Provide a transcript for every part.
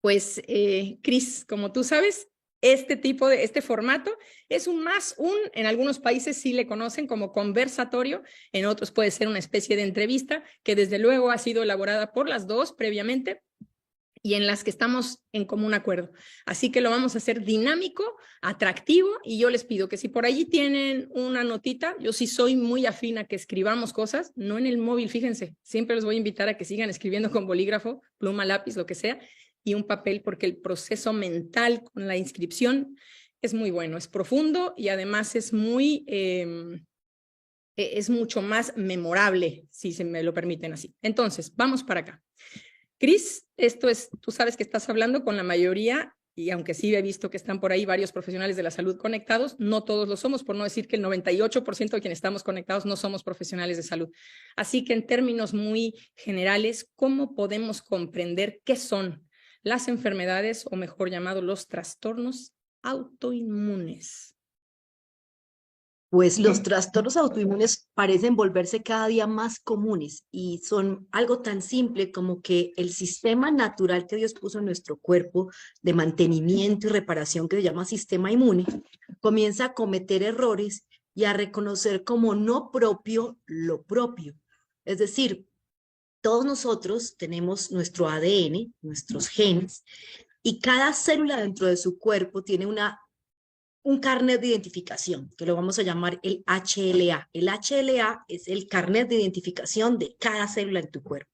Pues, Cris, como tú sabes, este formato es en algunos países sí le conocen como conversatorio, en otros puede ser una especie de entrevista que desde luego ha sido elaborada por las dos previamente y en las que estamos en común acuerdo. Así que lo vamos a hacer dinámico, atractivo, y yo les pido que si por allí tienen una notita, yo sí soy muy afín a que escribamos cosas, no en el móvil, fíjense, siempre los voy a invitar a que sigan escribiendo con bolígrafo, pluma, lápiz, lo que sea, y un papel, porque el proceso mental con la inscripción es muy bueno, es profundo y además es mucho más memorable, si se me lo permiten así. Entonces, vamos para acá. Cris, tú sabes que estás hablando con la mayoría, y aunque sí he visto que están por ahí varios profesionales de la salud conectados, no todos lo somos, por no decir que el 98% de quienes estamos conectados no somos profesionales de salud. Así que en términos muy generales, ¿cómo podemos comprender qué son las enfermedades, o mejor llamado los trastornos autoinmunes? Pues los trastornos autoinmunes parecen volverse cada día más comunes y son algo tan simple como que el sistema natural que Dios puso en nuestro cuerpo de mantenimiento y reparación, que se llama sistema inmune, comienza a cometer errores y a reconocer como no propio lo propio. Es decir, todos nosotros tenemos nuestro ADN, nuestros genes, y cada célula dentro de su cuerpo tiene un carnet de identificación, que lo vamos a llamar el HLA. El HLA es el carnet de identificación de cada célula en tu cuerpo.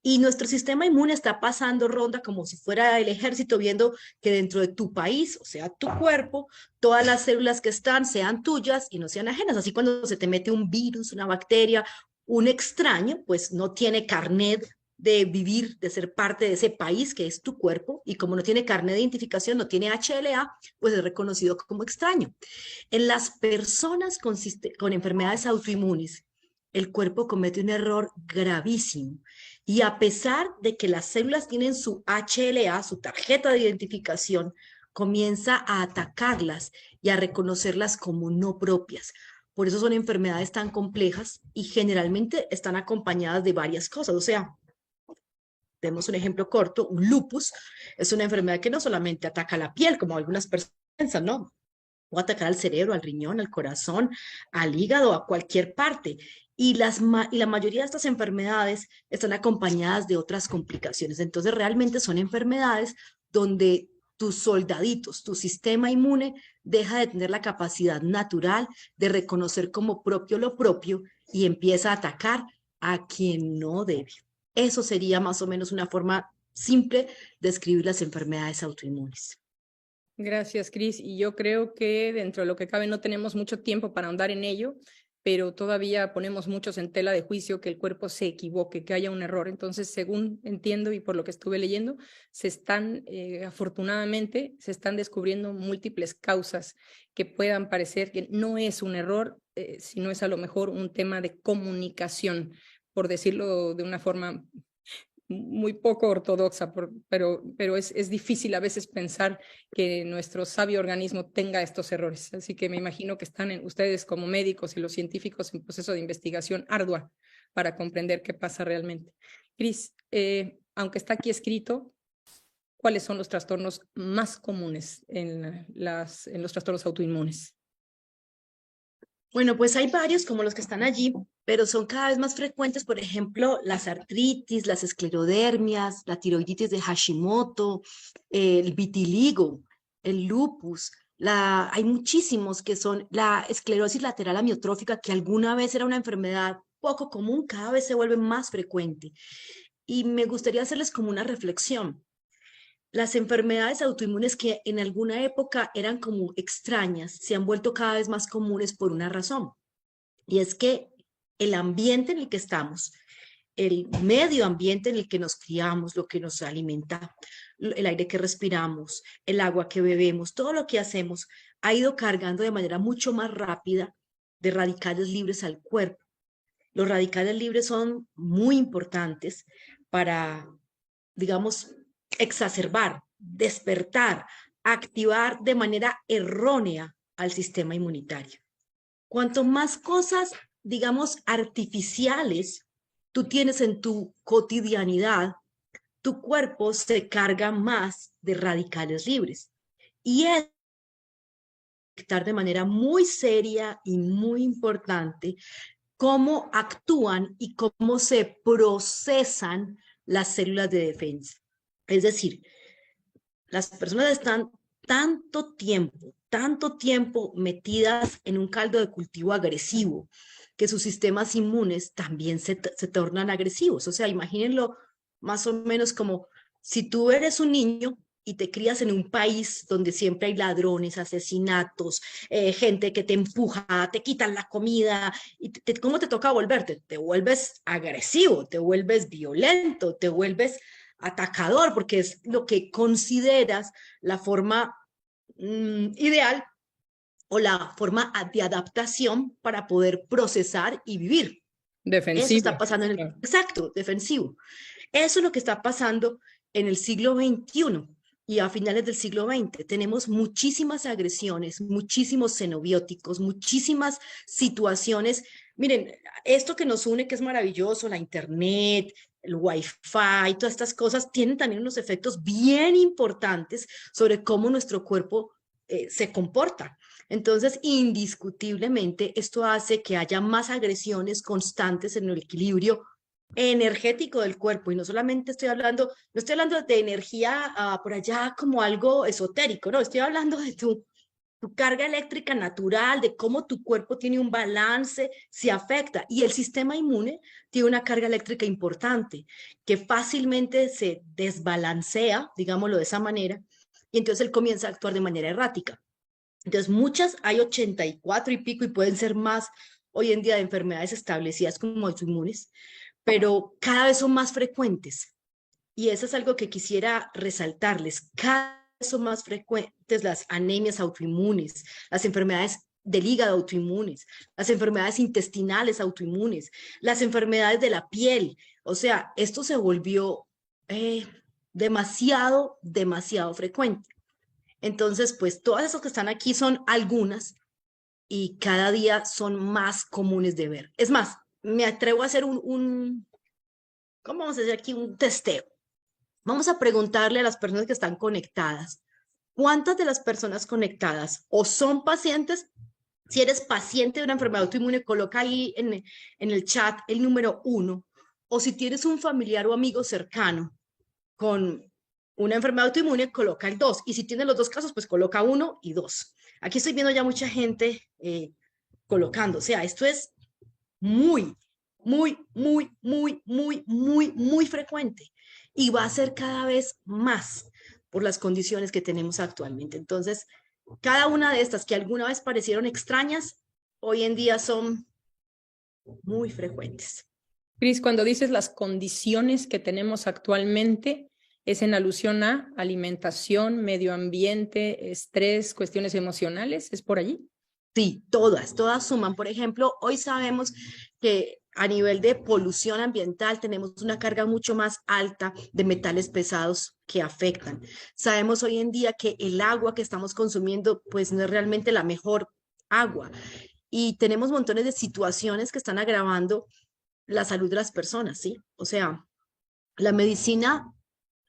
Y nuestro sistema inmune está pasando ronda como si fuera el ejército, viendo que dentro de tu país, o sea, tu cuerpo, todas las células que están sean tuyas y no sean ajenas. Así cuando se te mete un virus, una bacteria, un extraño, pues no tiene carnet de vivir, de ser parte de ese país que es tu cuerpo, y como no tiene carnet de identificación, no tiene HLA, pues es reconocido como extraño. En las personas con enfermedades autoinmunes, el cuerpo comete un error gravísimo. Y a pesar de que las células tienen su HLA, su tarjeta de identificación, comienza a atacarlas y a reconocerlas como no propias. Por eso son enfermedades tan complejas y generalmente están acompañadas de varias cosas. O sea, tenemos un ejemplo corto, un lupus es una enfermedad que no solamente ataca la piel, como algunas personas piensan, ¿no? Puede atacar al cerebro, al riñón, al corazón, al hígado, a cualquier parte. Y la mayoría de estas enfermedades están acompañadas de otras complicaciones. Entonces, realmente son enfermedades donde tus soldaditos, tu sistema inmune, deja de tener la capacidad natural de reconocer como propio lo propio y empieza a atacar a quien no debe. Eso sería más o menos una forma simple de describir las enfermedades autoinmunes. Gracias, Cris. Y yo creo que dentro de lo que cabe no tenemos mucho tiempo para ahondar en ello, pero todavía ponemos muchos en tela de juicio que el cuerpo se equivoque, que haya un error. Entonces, según entiendo y por lo que estuve leyendo, afortunadamente, se están descubriendo múltiples causas que puedan parecer que no es un error, sino es a lo mejor un tema de comunicación, por decirlo de una forma muy poco ortodoxa, pero es difícil a veces pensar que nuestro sabio organismo tenga estos errores. Así que me imagino que están ustedes como médicos y los científicos en proceso de investigación ardua para comprender qué pasa realmente. Cris, aunque está aquí escrito, ¿cuáles son los trastornos más comunes en los trastornos autoinmunes? Bueno, pues hay varios como los que están allí, pero son cada vez más frecuentes, por ejemplo, las artritis, las esclerodermias, la tiroiditis de Hashimoto, el vitiligo, el lupus. Hay muchísimos que son la esclerosis lateral amiotrófica, que alguna vez era una enfermedad poco común, cada vez se vuelve más frecuente. Y me gustaría hacerles como una reflexión. Las enfermedades autoinmunes que en alguna época eran como extrañas se han vuelto cada vez más comunes por una razón. Y es que el ambiente en el que estamos, el medio ambiente en el que nos criamos, lo que nos alimenta, el aire que respiramos, el agua que bebemos, todo lo que hacemos ha ido cargando de manera mucho más rápida de radicales libres al cuerpo. Los radicales libres son muy importantes para, digamos, exacerbar, despertar, activar de manera errónea al sistema inmunitario. Cuanto más cosas, digamos, artificiales tú tienes en tu cotidianidad, tu cuerpo se carga más de radicales libres. Y es de manera muy seria y muy importante cómo actúan y cómo se procesan las células de defensa. Es decir, las personas están tanto tiempo metidas en un caldo de cultivo agresivo, que sus sistemas inmunes también se tornan agresivos. O sea, imagínenlo más o menos como si tú eres un niño y te crías en un país donde siempre hay ladrones, asesinatos, gente que te empuja, te quitan la comida, y ¿cómo te toca volverte? Te vuelves agresivo, te vuelves violento, te vuelves atacador, porque es lo que consideras la forma ideal o la forma de adaptación para poder procesar y vivir. Eso está Defensivo. pasando en el, Claro. exacto, defensivo. Eso es lo que está pasando en el siglo XXI y a finales del siglo XX. Tenemos muchísimas agresiones, muchísimos xenobióticos, muchísimas situaciones. Miren, esto que nos une, que es maravilloso, la internet, el wifi, todas estas cosas, tienen también unos efectos bien importantes sobre cómo nuestro cuerpo se comporta. Entonces, indiscutiblemente, esto hace que haya más agresiones constantes en el equilibrio energético del cuerpo. Y no solamente estoy hablando, no estoy hablando de energía por allá como algo esotérico, no, estoy hablando de tu carga eléctrica natural, de cómo tu cuerpo tiene un balance, se afecta. Y el sistema inmune tiene una carga eléctrica importante, que fácilmente se desbalancea, digámoslo de esa manera, y entonces él comienza a actuar de manera errática. Entonces, hay 84 y pico, y pueden ser más hoy en día, de enfermedades establecidas como autoinmunes, pero cada vez son más frecuentes. Y eso es algo que quisiera resaltarles. Cada vez son más frecuentes las anemias autoinmunes, las enfermedades del hígado autoinmunes, las enfermedades intestinales autoinmunes, las enfermedades de la piel. O sea, esto se volvió demasiado frecuente. Entonces, pues todas esas que están aquí son algunas y cada día son más comunes de ver. Es más, me atrevo a hacer ¿cómo vamos a hacer aquí? Un testeo. Vamos a preguntarle a las personas que están conectadas, ¿cuántas de las personas conectadas o son pacientes? Si eres paciente de una enfermedad autoinmune, coloca ahí en el chat el número 1. O si tienes un familiar o amigo cercano con una enfermedad autoinmune, coloca el 2. Y si tienes los dos casos, pues coloca 1 y 2. Aquí estoy viendo ya mucha gente colocando. O sea, esto es muy, muy frecuente. Y va a ser cada vez más por las condiciones que tenemos actualmente. Entonces, cada una de estas que alguna vez parecieron extrañas, hoy en día son muy frecuentes. Cris, cuando dices las condiciones que tenemos actualmente, ¿es en alusión a alimentación, medio ambiente, estrés, cuestiones emocionales? ¿Es por allí? Sí, todas suman. Por ejemplo, hoy sabemos que a nivel de polución ambiental tenemos una carga mucho más alta de metales pesados que afectan. Sabemos hoy en día que el agua que estamos consumiendo pues no es realmente la mejor agua, y tenemos montones de situaciones que están agravando la salud de las personas, ¿sí? O sea, la medicina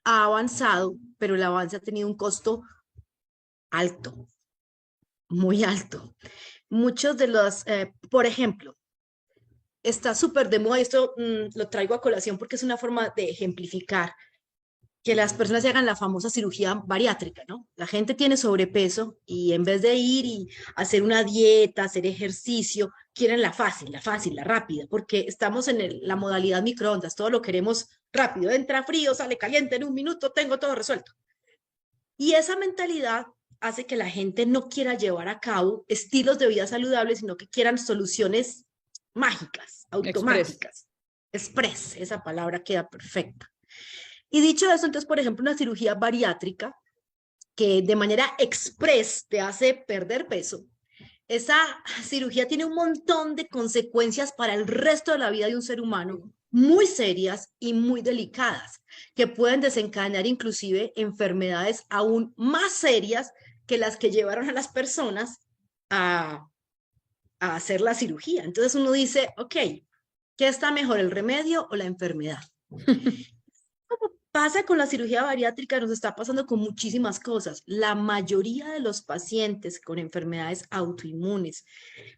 ha avanzado, pero el avance ha tenido un costo alto, muy alto. Muchos de los, por ejemplo, está súper de moda, y esto lo traigo a colación porque es una forma de ejemplificar que las personas se hagan la famosa cirugía bariátrica, ¿no? La gente tiene sobrepeso y en vez de ir y hacer una dieta, hacer ejercicio, quieren la fácil, la rápida, porque estamos en la modalidad microondas, todo lo queremos rápido, entra frío, sale caliente en un minuto, tengo todo resuelto. Y esa mentalidad hace que la gente no quiera llevar a cabo estilos de vida saludables, sino que quieran soluciones mágicas, Express. automáticas. Express, esa palabra queda perfecta. Y dicho eso, entonces, por ejemplo, una cirugía bariátrica que de manera express te hace perder peso, esa cirugía tiene un montón de consecuencias para el resto de la vida de un ser humano, muy serias y muy delicadas, que pueden desencadenar inclusive enfermedades aún más serias que las que llevaron a las personas a, a hacer la cirugía. Entonces uno dice, ok, ¿qué está mejor, el remedio o la enfermedad? pasa con la cirugía bariátrica, nos está pasando con muchísimas cosas. La mayoría de los pacientes con enfermedades autoinmunes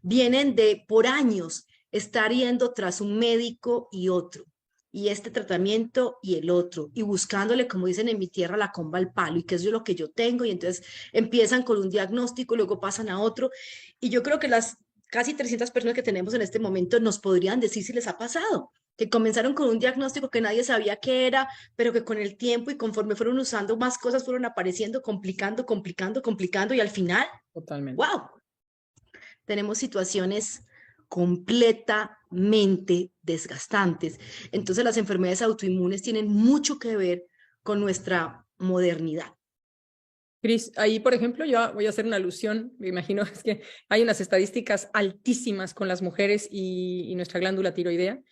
vienen de, por años, estar yendo tras un médico y otro, y este tratamiento y el otro, y buscándole, como dicen en mi tierra, la comba al palo, y qué es lo que yo tengo, y entonces empiezan con un diagnóstico, luego pasan a otro, y yo creo que las casi 300 personas que tenemos en este momento nos podrían decir si les ha pasado, que comenzaron con un diagnóstico que nadie sabía qué era, pero que con el tiempo y conforme fueron usando más cosas, fueron apareciendo, complicando, complicando, complicando, y al final, Totalmente. wow, tenemos situaciones completamente desgastantes. Entonces las enfermedades autoinmunes tienen mucho que ver con nuestra modernidad. Cris, ahí, por ejemplo, yo voy a hacer una alusión, me imagino, es que hay unas estadísticas altísimas con las mujeres y nuestra glándula tiroidea,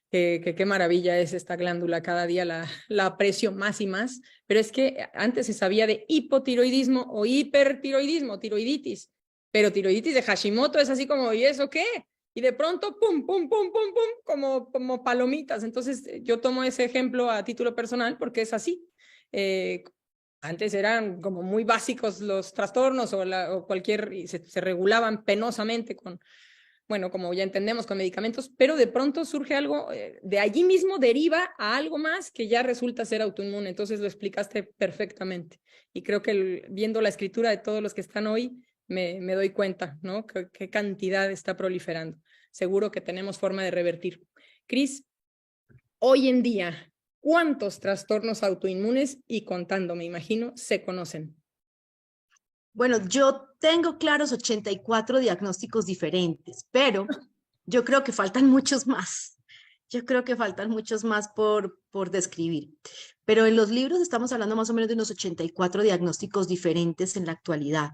que qué maravilla es esta glándula, cada día la aprecio más y más, pero es que antes se sabía de hipotiroidismo o hipertiroidismo, tiroiditis, pero tiroiditis de Hashimoto es así como, ¿y eso qué? Y de pronto, pum, pum, pum, pum, pum, como palomitas. Entonces, yo tomo ese ejemplo a título personal porque es así. Antes eran como muy básicos los trastornos o cualquier, y se regulaban penosamente con, bueno, como ya entendemos, con medicamentos, pero de pronto surge algo, de allí mismo deriva a algo más que ya resulta ser autoinmune. Entonces lo explicaste perfectamente. Y creo que viendo la escritura de todos los que están hoy, me doy cuenta, ¿no? Qué cantidad está proliferando. Seguro que tenemos forma de revertir. Cris, hoy en día, ¿cuántos trastornos autoinmunes y contando, me imagino, se conocen? Bueno, yo tengo claros 84 diagnósticos diferentes, pero yo creo que faltan muchos más. Yo creo que faltan muchos más por describir. Pero en los libros estamos hablando más o menos de unos 84 diagnósticos diferentes en la actualidad.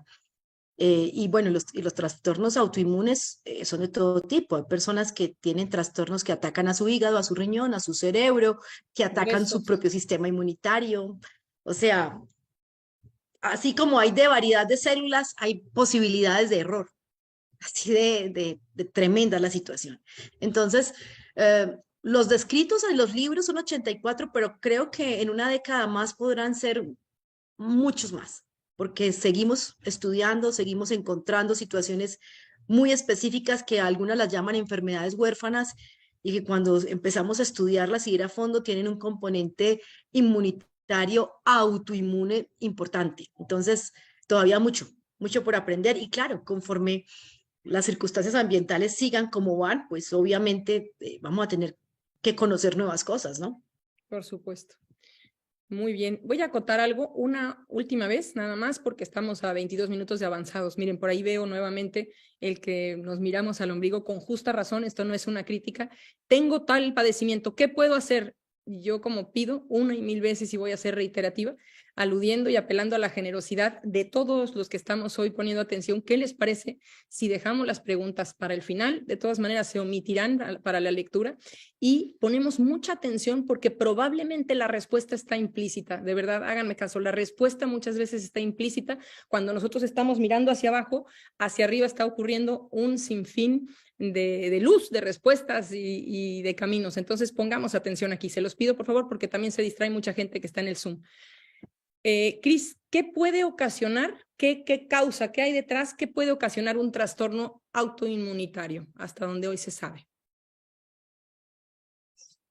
Y bueno, los trastornos autoinmunes son de todo tipo. Hay personas que tienen trastornos que atacan a su hígado, a su riñón, a su cerebro, que atacan su Huesos. propio sistema inmunitario. O sea, así como hay de variedad de células, hay posibilidades de error. Así de tremenda la situación. Entonces, los descritos en los libros son 84, pero creo que en una década más podrán ser muchos más, porque seguimos estudiando, seguimos encontrando situaciones muy específicas que algunas las llaman enfermedades huérfanas y que cuando empezamos a estudiarlas y ir a fondo tienen un componente inmunitario autoinmune importante. Entonces, todavía mucho, mucho por aprender y claro, conforme las circunstancias ambientales sigan como van, pues obviamente vamos a tener que conocer nuevas cosas, ¿no? Por supuesto. Muy bien. Voy a acotar algo una última vez, nada más, porque estamos a 22 minutos de avanzados. Miren, por ahí veo nuevamente el que nos miramos al ombligo con justa razón. Esto no es una crítica. Tengo tal padecimiento. ¿Qué puedo hacer? Yo como pido una y mil veces y voy a ser reiterativa, aludiendo y apelando a la generosidad de todos los que estamos hoy poniendo atención. ¿Qué les parece si dejamos las preguntas para el final? De todas maneras, se omitirán para la lectura y ponemos mucha atención porque probablemente la respuesta está implícita. De verdad, háganme caso, la respuesta muchas veces está implícita. Cuando nosotros estamos mirando hacia abajo, hacia arriba está ocurriendo un sinfín de luz, de respuestas y de caminos. Entonces pongamos atención aquí. Se los pido, por favor, porque también se distrae mucha gente que está en el Zoom. Cris, ¿qué puede ocasionar, qué causa, qué hay detrás, qué puede ocasionar un trastorno autoinmunitario, hasta donde hoy se sabe?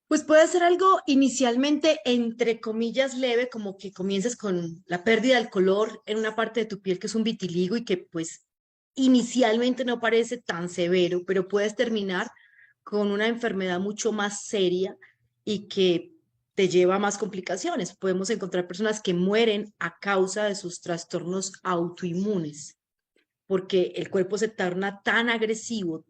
Pues puede ser algo inicialmente, entre comillas, leve, como que comiences con la pérdida del color en una parte de tu piel que es un vitiligo y que pues inicialmente no parece tan severo, pero puedes terminar con una enfermedad mucho más seria y que te lleva a más complicaciones. Podemos encontrar personas que mueren a causa de sus trastornos autoinmunes, porque el cuerpo se torna tan agresivo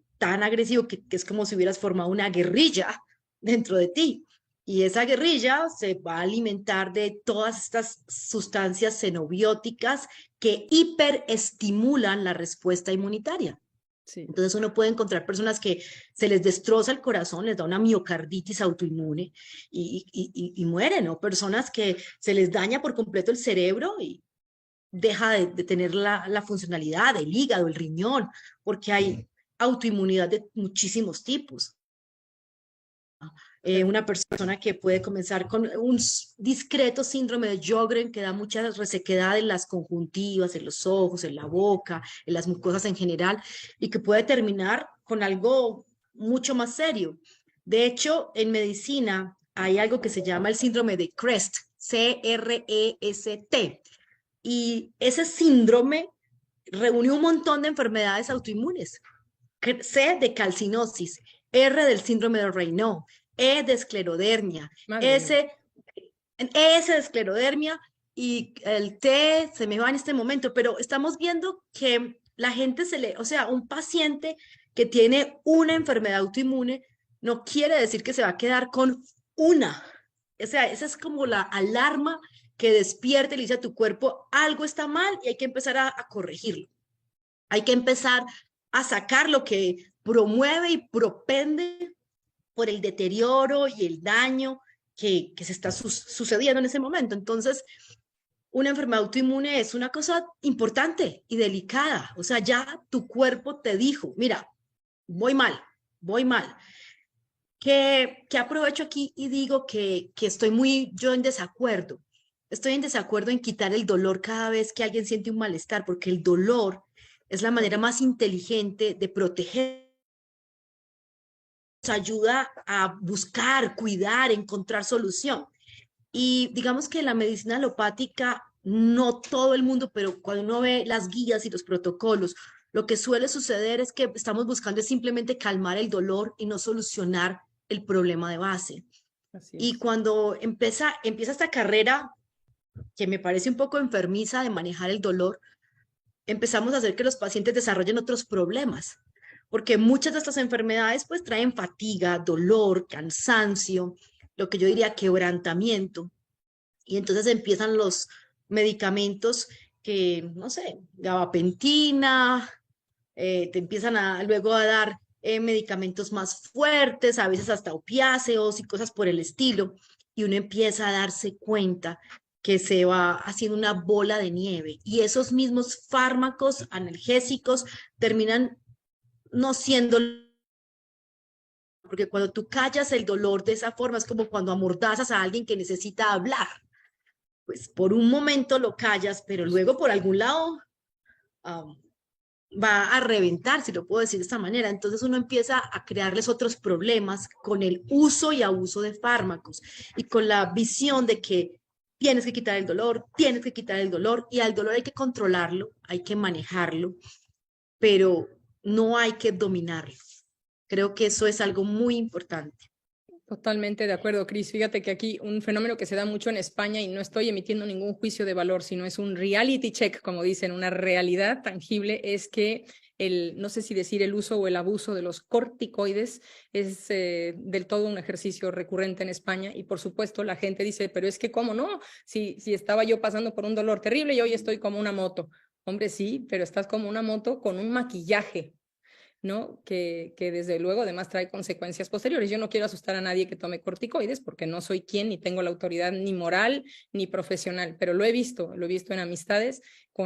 que es como si hubieras formado una guerrilla dentro de ti. Y esa guerrilla se va a alimentar de todas estas sustancias xenobióticas que hiperestimulan la respuesta inmunitaria. Sí. Entonces uno puede encontrar personas que se les destroza el corazón, les da una miocarditis autoinmune y mueren, o personas que se les daña por completo el cerebro y deja de tener la funcionalidad, el hígado, el riñón, porque hay autoinmunidad de muchísimos tipos. Una persona que puede comenzar con un discreto síndrome de Sjögren que da mucha resequedad en las conjuntivas, en los ojos, en la boca, en las mucosas en general, y que puede terminar con algo mucho más serio. De hecho, en medicina hay algo que se llama el síndrome de CREST, C-R-E-S-T, y ese síndrome reúne un montón de enfermedades autoinmunes. C de calcinosis, R del síndrome de Raynaud, E de esclerodermia, Madre mía. S de esclerodermia y el T se me va en este momento, pero estamos viendo que la gente o sea, un paciente que tiene una enfermedad autoinmune no quiere decir que se va a quedar con una. O sea, esa es como la alarma que despierta y le dice a tu cuerpo, algo está mal y hay que empezar a corregirlo. Hay que empezar a sacar lo que promueve y propende por el deterioro y el daño que se está sucediendo en ese momento. Entonces, una enfermedad autoinmune es una cosa importante y delicada. O sea, ya tu cuerpo te dijo, mira, voy mal, voy mal. Que aprovecho aquí y digo que estoy yo en desacuerdo. Estoy en desacuerdo en quitar el dolor cada vez que alguien siente un malestar, porque el dolor es la manera más inteligente de proteger, nos ayuda a buscar, cuidar, encontrar solución. Y digamos que la medicina alopática, no todo el mundo, pero cuando uno ve las guías y los protocolos, lo que suele suceder es que estamos buscando es simplemente calmar el dolor y no solucionar el problema de base. Así Y es. cuando empieza esta carrera, que me parece un poco enfermiza de manejar el dolor, empezamos a hacer que los pacientes desarrollen otros problemas, porque muchas de estas enfermedades pues traen fatiga, dolor, cansancio, lo que yo diría quebrantamiento, y entonces empiezan los medicamentos que, no sé, gabapentina, te empiezan luego a dar medicamentos más fuertes, a veces hasta opiáceos y cosas por el estilo, y uno empieza a darse cuenta que se va haciendo una bola de nieve y esos mismos fármacos analgésicos terminan no siendo, porque cuando tú callas el dolor de esa forma es como cuando amordazas a alguien que necesita hablar, pues por un momento lo callas, pero luego por algún lado um, va a reventar, si lo puedo decir de esta manera. Entonces uno empieza a crearles otros problemas con el uso y abuso de fármacos y con la visión de que tienes que quitar el dolor, tienes que quitar el dolor y al dolor hay que controlarlo, hay que manejarlo, pero no hay que dominarlo. Creo que eso es algo muy importante. Totalmente de acuerdo, Cris. Fíjate que aquí un fenómeno que se da mucho en España y no estoy emitiendo ningún juicio de valor, sino es un reality check, como dicen, una realidad tangible, es que no sé si decir el uso o el abuso de los corticoides es del todo un ejercicio recurrente en España y por supuesto la gente dice, pero es que cómo no, si estaba yo pasando por un dolor terrible y hoy estoy como una moto. Hombre, sí, pero estás como una moto con un maquillaje, ¿no? Que desde luego además trae consecuencias posteriores. Yo no quiero asustar a nadie que tome corticoides porque no soy quien ni tengo la autoridad ni moral ni profesional, pero lo he visto en amistades,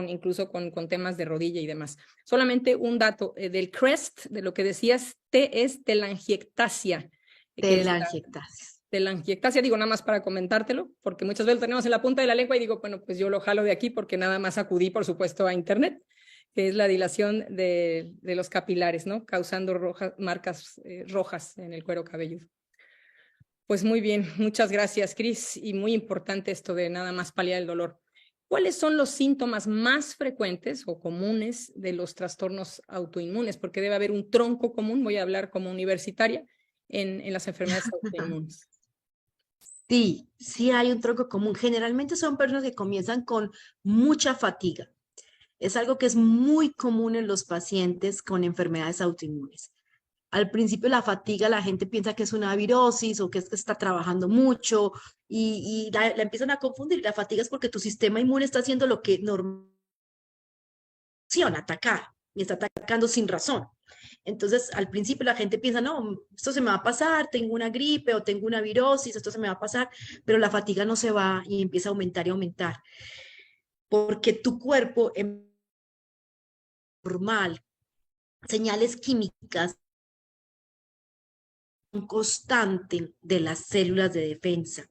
incluso con temas de rodilla y demás. Solamente un dato del CREST, de lo que decías, T es telangiectasia, que es Telangiectasis. telangiectasia, digo nada más para comentártelo, porque muchas veces lo tenemos en la punta de la lengua y digo, bueno, pues yo lo jalo de aquí porque nada más acudí, por supuesto, a internet, que es la dilación de los capilares, ¿no? Causando marcas rojas en el cuero cabelludo. Pues muy bien, muchas gracias, Cris, y muy importante esto de nada más paliar el dolor. ¿Cuáles son los síntomas más frecuentes o comunes de los trastornos autoinmunes? Porque debe haber un tronco común, voy a hablar como universitaria, en las enfermedades autoinmunes. Sí, sí hay un tronco común. Generalmente son personas que comienzan con mucha fatiga. Es algo que es muy común en los pacientes con enfermedades autoinmunes. Al principio la fatiga, la gente piensa que es una virosis o que es que está trabajando mucho y la empiezan a confundir. La fatiga es porque tu sistema inmune está haciendo lo que normalmente atacar y está atacando sin razón. Entonces, al principio la gente piensa, no, esto se me va a pasar, tengo una gripe o tengo una virosis, esto se me va a pasar, pero la fatiga no se va y empieza a aumentar y aumentar, porque tu cuerpo es normal, señales químicas constante de las células de defensa.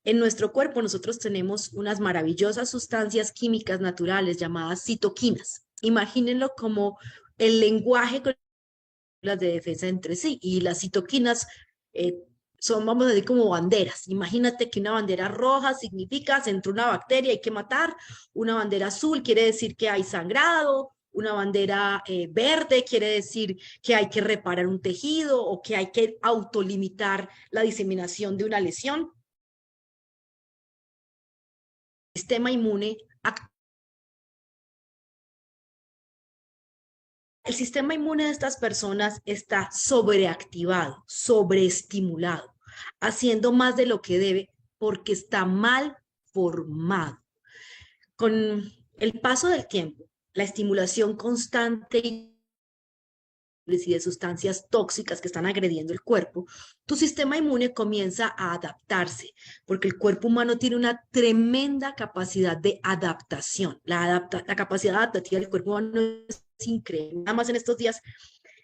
En nuestro cuerpo nosotros tenemos unas maravillosas sustancias químicas naturales llamadas citoquinas. Imagínenlo como el lenguaje con las de defensa entre sí, y las citoquinas son, vamos a decir, como banderas. Imagínate que una bandera roja significa se entró una bacteria, hay que matar; una bandera azul quiere decir que hay sangrado; una bandera verde quiere decir que hay que reparar un tejido o que hay que autolimitar la diseminación de una lesión. El sistema inmune El sistema inmune de estas personas está sobreactivado, sobreestimulado, haciendo más de lo que debe porque está mal formado. Con el paso del tiempo, la estimulación constante y de sustancias tóxicas que están agrediendo el cuerpo, tu sistema inmune comienza a adaptarse, porque el cuerpo humano tiene una tremenda capacidad de adaptación. La capacidad adaptativa del cuerpo humano es increíble. Nada más en estos días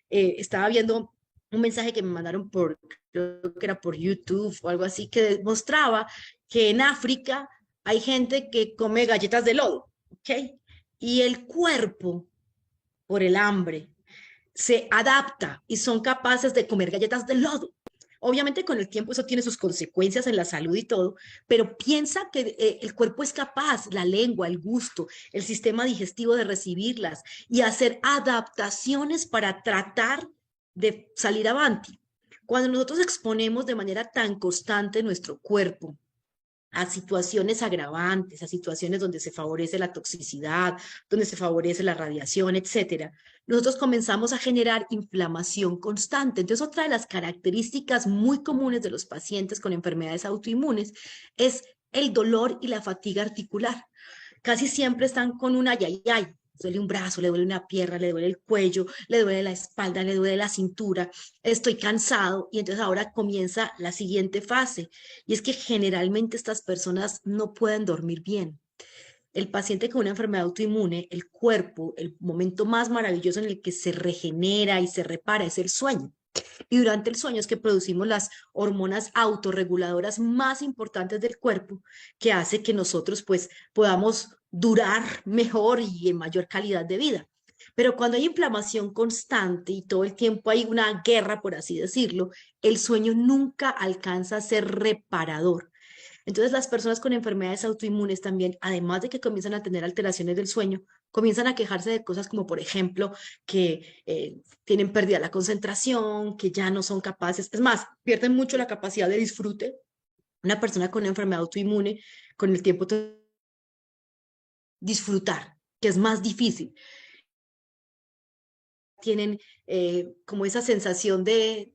estaba viendo un mensaje que me mandaron creo que era por YouTube o algo así, que mostraba que en África hay gente que come galletas de lodo, ¿ok? Y el cuerpo, por el hambre, se adapta y son capaces de comer galletas de lodo. Obviamente con el tiempo eso tiene sus consecuencias en la salud y todo, pero piensa que el cuerpo es capaz, la lengua, el gusto, el sistema digestivo, de recibirlas y hacer adaptaciones para tratar de salir avante. Cuando nosotros exponemos de manera tan constante nuestro cuerpo a situaciones agravantes, a situaciones donde se favorece la toxicidad, donde se favorece la radiación, etcétera, nosotros comenzamos a generar inflamación constante. Entonces, otra de las características muy comunes de los pacientes con enfermedades autoinmunes es el dolor y la fatiga articular. Casi siempre están con un ay, duele un brazo, le duele una pierna, le duele el cuello, le duele la espalda, le duele la cintura, estoy cansado. Y entonces ahora comienza la siguiente fase, y es que generalmente estas personas no pueden dormir bien. El paciente con una enfermedad autoinmune, el cuerpo, el momento más maravilloso en el que se regenera y se repara es el sueño. Y durante el sueño es que producimos las hormonas autorreguladoras más importantes del cuerpo, que hace que nosotros pues podamos durar mejor y en mayor calidad de vida. Pero cuando hay inflamación constante y todo el tiempo hay una guerra, por así decirlo, el sueño nunca alcanza a ser reparador. Entonces las personas con enfermedades autoinmunes también, además de que comienzan a tener alteraciones del sueño, comienzan a quejarse de cosas como, por ejemplo, que tienen pérdida la concentración, que ya no son capaces, es más, pierden mucho la capacidad de disfrute. Una persona con una enfermedad autoinmune, con el tiempo, disfrutar, que es más difícil. Tienen como esa sensación de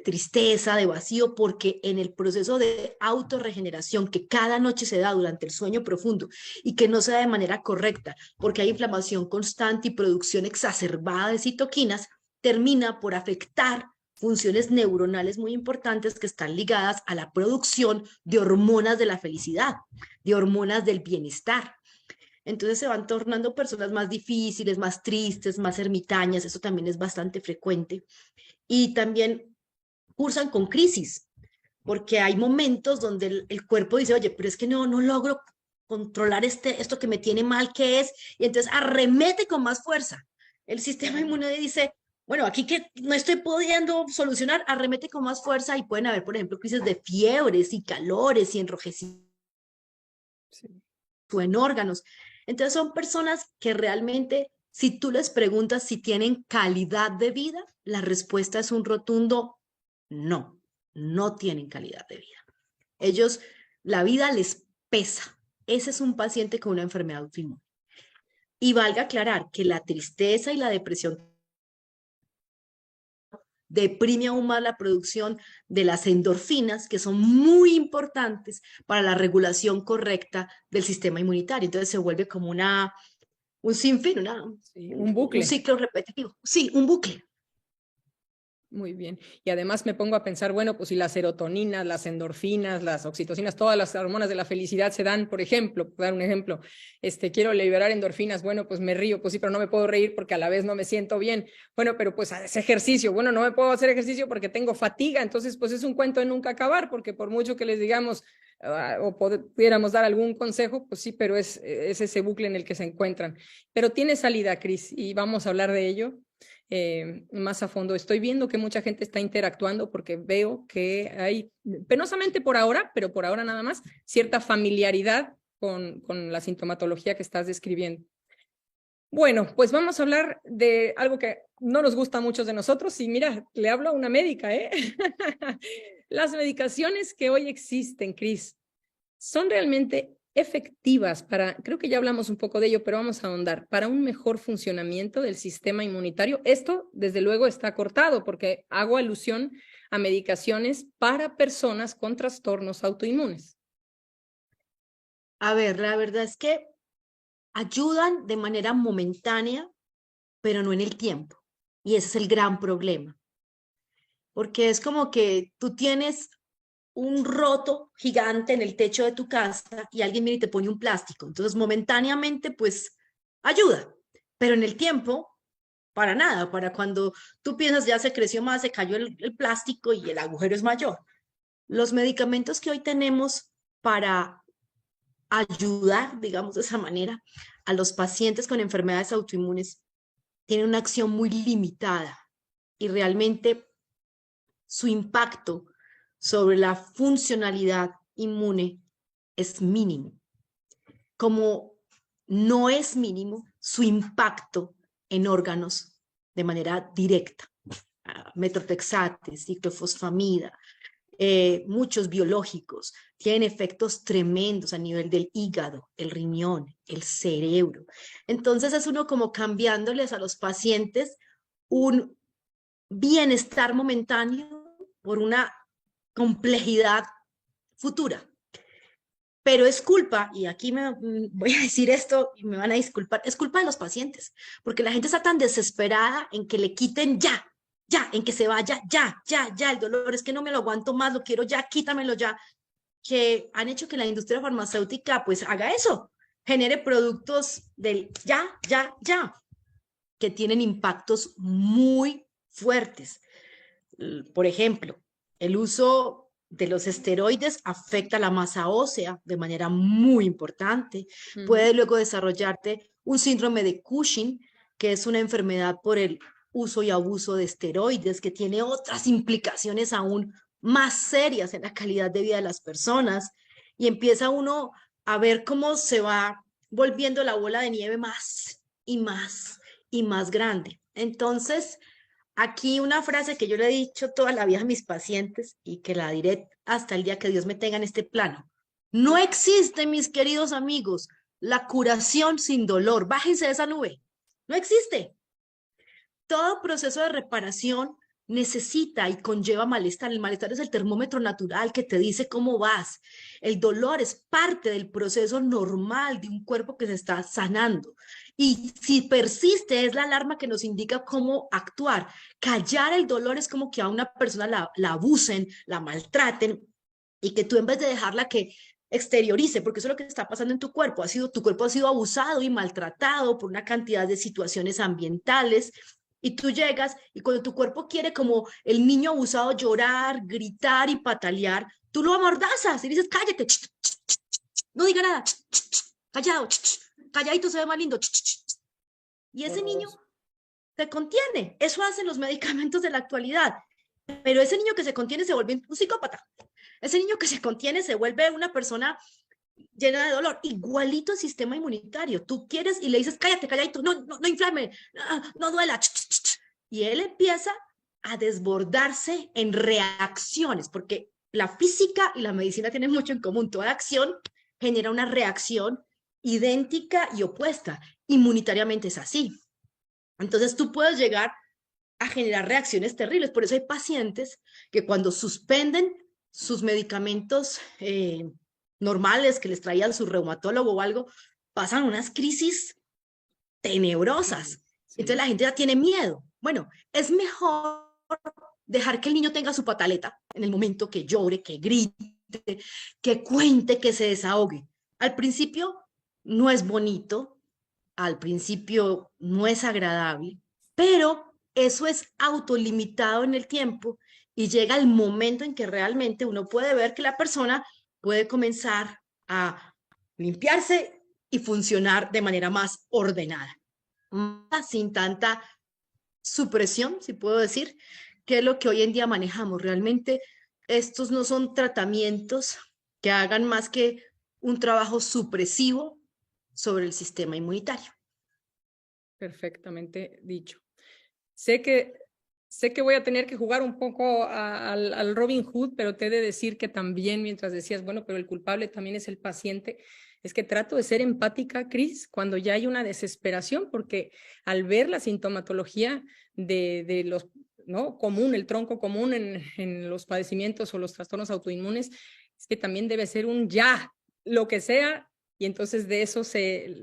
tristeza, de vacío, porque en el proceso de autorregeneración que cada noche se da durante el sueño profundo y que no se da de manera correcta, porque hay inflamación constante y producción exacerbada de citoquinas, termina por afectar funciones neuronales muy importantes que están ligadas a la producción de hormonas de la felicidad, de hormonas del bienestar. Entonces se van tornando personas más difíciles, más tristes, más ermitañas. Eso también es bastante frecuente. Y también cursan con crisis, porque hay momentos donde el cuerpo dice, oye, pero es que no logro controlar esto que me tiene mal, ¿qué es? Y entonces arremete con más fuerza. El sistema inmune dice, bueno, aquí que no estoy pudiendo solucionar, arremete con más fuerza, y pueden haber, por ejemplo, crisis de fiebres y calores y enrojecimientos en órganos. Entonces son personas que realmente, si tú les preguntas si tienen calidad de vida, la respuesta es un rotundo no, no tienen calidad de vida. Ellos, la vida les pesa. Ese es un paciente con una enfermedad autoinmune. Y valga aclarar que la tristeza y la depresión deprime aún más la producción de las endorfinas, que son muy importantes para la regulación correcta del sistema inmunitario. Entonces se vuelve como un sinfín, un bucle. un ciclo repetitivo. Sí, un bucle. Muy bien. Y además me pongo a pensar, bueno, pues si las serotoninas, las endorfinas, las oxitocinas, todas las hormonas de la felicidad se dan, por ejemplo, por dar un ejemplo, quiero liberar endorfinas, bueno, pues me río, pues sí, pero no me puedo reír porque a la vez no me siento bien. Bueno, pero pues ese ejercicio, bueno, no me puedo hacer ejercicio porque tengo fatiga, entonces pues es un cuento de nunca acabar, porque por mucho que les digamos o pudiéramos dar algún consejo, pues sí, pero es ese bucle en el que se encuentran. Pero tiene salida, Cris, y vamos a hablar de ello más a fondo. Estoy viendo que mucha gente está interactuando porque veo que hay, penosamente por ahora, pero por ahora nada más, cierta familiaridad con la sintomatología que estás describiendo. Bueno, pues vamos a hablar de algo que no nos gusta a muchos de nosotros y mira, le hablo a una médica, ¿eh? Las medicaciones que hoy existen, Cris, son realmente efectivas para, creo que ya hablamos un poco de ello, pero vamos a ahondar, para un mejor funcionamiento del sistema inmunitario. Esto, desde luego, está cortado porque hago alusión a medicaciones para personas con trastornos autoinmunes. A ver, la verdad es que ayudan de manera momentánea, pero no en el tiempo. Y ese es el gran problema. Porque es como que tú tienes un roto gigante en el techo de tu casa y alguien viene y te pone un plástico. Entonces, momentáneamente, pues, ayuda. Pero en el tiempo, para nada. Para cuando tú piensas ya se creció más, se cayó el plástico y el agujero es mayor. Los medicamentos que hoy tenemos para ayudar, digamos de esa manera, a los pacientes con enfermedades autoinmunes tienen una acción muy limitada y realmente su impacto sobre la funcionalidad inmune es mínimo. Como no es mínimo su impacto en órganos de manera directa. Metotrexate, ciclofosfamida, muchos biológicos tienen efectos tremendos a nivel del hígado, el riñón, el cerebro. Entonces es uno como cambiándoles a los pacientes un bienestar momentáneo por una complejidad futura. Pero es culpa, y aquí voy a decir esto y me van a disculpar, es culpa de los pacientes, porque la gente está tan desesperada en que le quiten ya, en que se vaya ya, el dolor, es que no me lo aguanto más, lo quiero ya, quítamelo ya, que han hecho que la industria farmacéutica pues haga eso, genere productos del ya, que tienen impactos muy fuertes. Por ejemplo, el uso de los esteroides afecta la masa ósea de manera muy importante. Puede luego desarrollarte un síndrome de Cushing, que es una enfermedad por el uso y abuso de esteroides, que tiene otras implicaciones aún más serias en la calidad de vida de las personas. Y empieza uno a ver cómo se va volviendo la bola de nieve más y más y más grande. Entonces, aquí una frase que yo le he dicho toda la vida a mis pacientes y que la diré hasta el día que Dios me tenga en este plano. No existe, mis queridos amigos, la curación sin dolor. Bájense de esa nube. No existe. Todo proceso de reparación necesita y conlleva malestar. El malestar es el termómetro natural que te dice cómo vas. El dolor es parte del proceso normal de un cuerpo que se está sanando. Y si persiste, es la alarma que nos indica cómo actuar. Callar el dolor es como que a una persona la abusen, la maltraten, y que tú en vez de dejarla que exteriorice, porque eso es lo que está pasando en tu cuerpo, tu cuerpo ha sido abusado y maltratado por una cantidad de situaciones ambientales, y tú llegas y cuando tu cuerpo quiere como el niño abusado llorar, gritar y patalear, tú lo amordazas y dices, cállate, no diga nada, callado, calladito se ve más lindo. Y ese niño se contiene. Eso hacen los medicamentos de la actualidad. Pero ese niño que se contiene se vuelve un psicópata. Ese niño que se contiene se vuelve una persona llena de dolor. Igualito el sistema inmunitario. Tú quieres y le dices, cállate, calladito, no inflame, no duela. Y él empieza a desbordarse en reacciones, porque la física y la medicina tienen mucho en común. Toda acción genera una reacción idéntica y opuesta. Inmunitariamente es así. Entonces tú puedes llegar a generar reacciones terribles. Por eso hay pacientes que cuando suspenden sus medicamentos normales que les traían su reumatólogo o algo, pasan unas crisis tenebrosas. Sí. Entonces la gente ya tiene miedo. Bueno, es mejor dejar que el niño tenga su pataleta en el momento que llore, que grite, que cuente, que se desahogue. Al principio no es bonito, al principio no es agradable, pero eso es autolimitado en el tiempo y llega el momento en que realmente uno puede ver que la persona puede comenzar a limpiarse y funcionar de manera más ordenada, sin tanta supresión, si puedo decir, que es lo que hoy en día manejamos. Realmente estos no son tratamientos que hagan más que un trabajo supresivo sobre el sistema inmunitario. Perfectamente dicho. Sé que, sé que voy a tener que jugar un poco al Robin Hood, pero te he de decir que también, mientras decías, bueno, pero el culpable también es el paciente, es que trato de ser empática, Cris, cuando ya hay una desesperación, porque al ver la sintomatología de los, ¿no? Común, el tronco común en los padecimientos o los trastornos autoinmunes, es que también debe ser un ya, lo que sea, y entonces de eso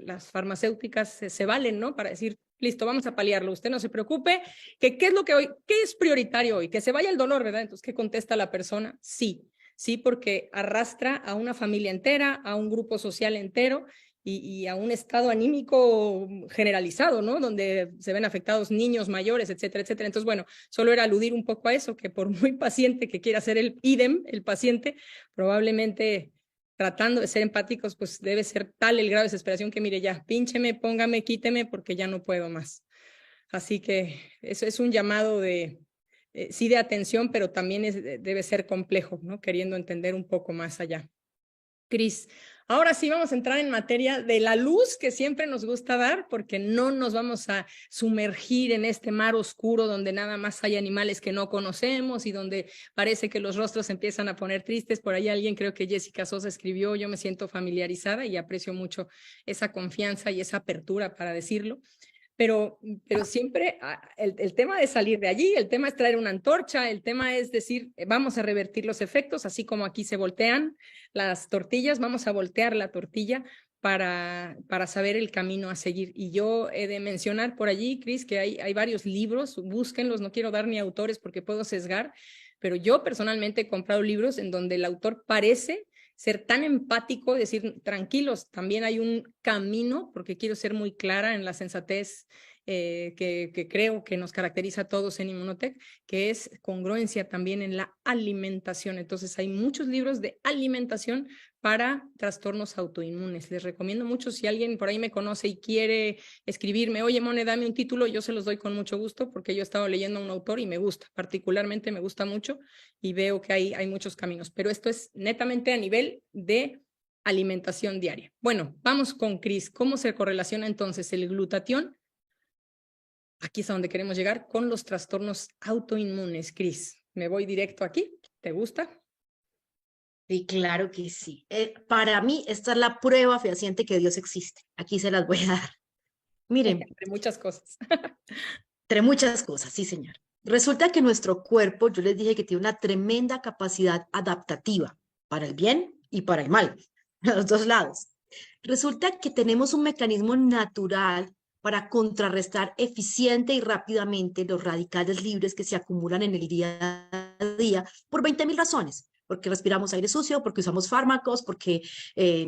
las farmacéuticas se valen, ¿no? Para decir, listo, vamos a paliarlo, usted no se preocupe, que qué es lo que hoy, qué es prioritario hoy, que se vaya el dolor, ¿verdad? Entonces, ¿qué contesta la persona? Sí, sí, porque arrastra a una familia entera, a un grupo social entero y a un estado anímico generalizado, ¿no? Donde se ven afectados niños, mayores, etcétera, etcétera. Entonces, bueno, solo era aludir un poco a eso, que por muy paciente que quiera ser el idem, el paciente, probablemente tratando de ser empáticos, pues debe ser tal el grado de desesperación que mire ya, píncheme, póngame, quíteme, porque ya no puedo más. Así que eso es un llamado de, sí de atención, pero también debe ser complejo, ¿no? Queriendo entender un poco más allá. Cris, ahora sí vamos a entrar en materia de la luz que siempre nos gusta dar, porque no nos vamos a sumergir en este mar oscuro donde nada más hay animales que no conocemos y donde parece que los rostros empiezan a poner tristes. Por ahí alguien, creo que Jessica Sosa escribió, yo me siento familiarizada y aprecio mucho esa confianza y esa apertura para decirlo. Pero siempre el tema de salir de allí, el tema es traer una antorcha, el tema es decir, vamos a revertir los efectos, así como aquí se voltean las tortillas, vamos a voltear la tortilla para saber el camino a seguir. Y yo he de mencionar por allí, Cris, que hay varios libros, búsquenlos, no quiero dar ni autores porque puedo sesgar, pero yo personalmente he comprado libros en donde el autor parece ser tan empático, decir, tranquilos, también hay un camino, porque quiero ser muy clara en la sensatez que creo que nos caracteriza a todos en Inmunotech, que es congruencia también en la alimentación. Entonces hay muchos libros de alimentación para trastornos autoinmunes. Les recomiendo mucho, si alguien por ahí me conoce y quiere escribirme, oye, Mone, dame un título, yo se los doy con mucho gusto, porque yo he estado leyendo a un autor y me gusta, particularmente me gusta mucho y veo que hay muchos caminos, pero esto es netamente a nivel de alimentación diaria. Bueno, vamos con Cris. ¿Cómo se correlaciona entonces el glutatión? Aquí es a donde queremos llegar con los trastornos autoinmunes, Cris. Me voy directo aquí. ¿Te gusta? Sí, claro que sí. Para mí, esta es la prueba fehaciente que Dios existe. Aquí se las voy a dar. Miren, Entre muchas cosas. entre muchas cosas, sí, señor. Resulta que nuestro cuerpo, yo les dije que tiene una tremenda capacidad adaptativa para el bien y para el mal, a los dos lados. Resulta que tenemos un mecanismo natural para contrarrestar eficiente y rápidamente los radicales libres que se acumulan en el día a día por 20.000 razones. Porque respiramos aire sucio, porque usamos fármacos, porque,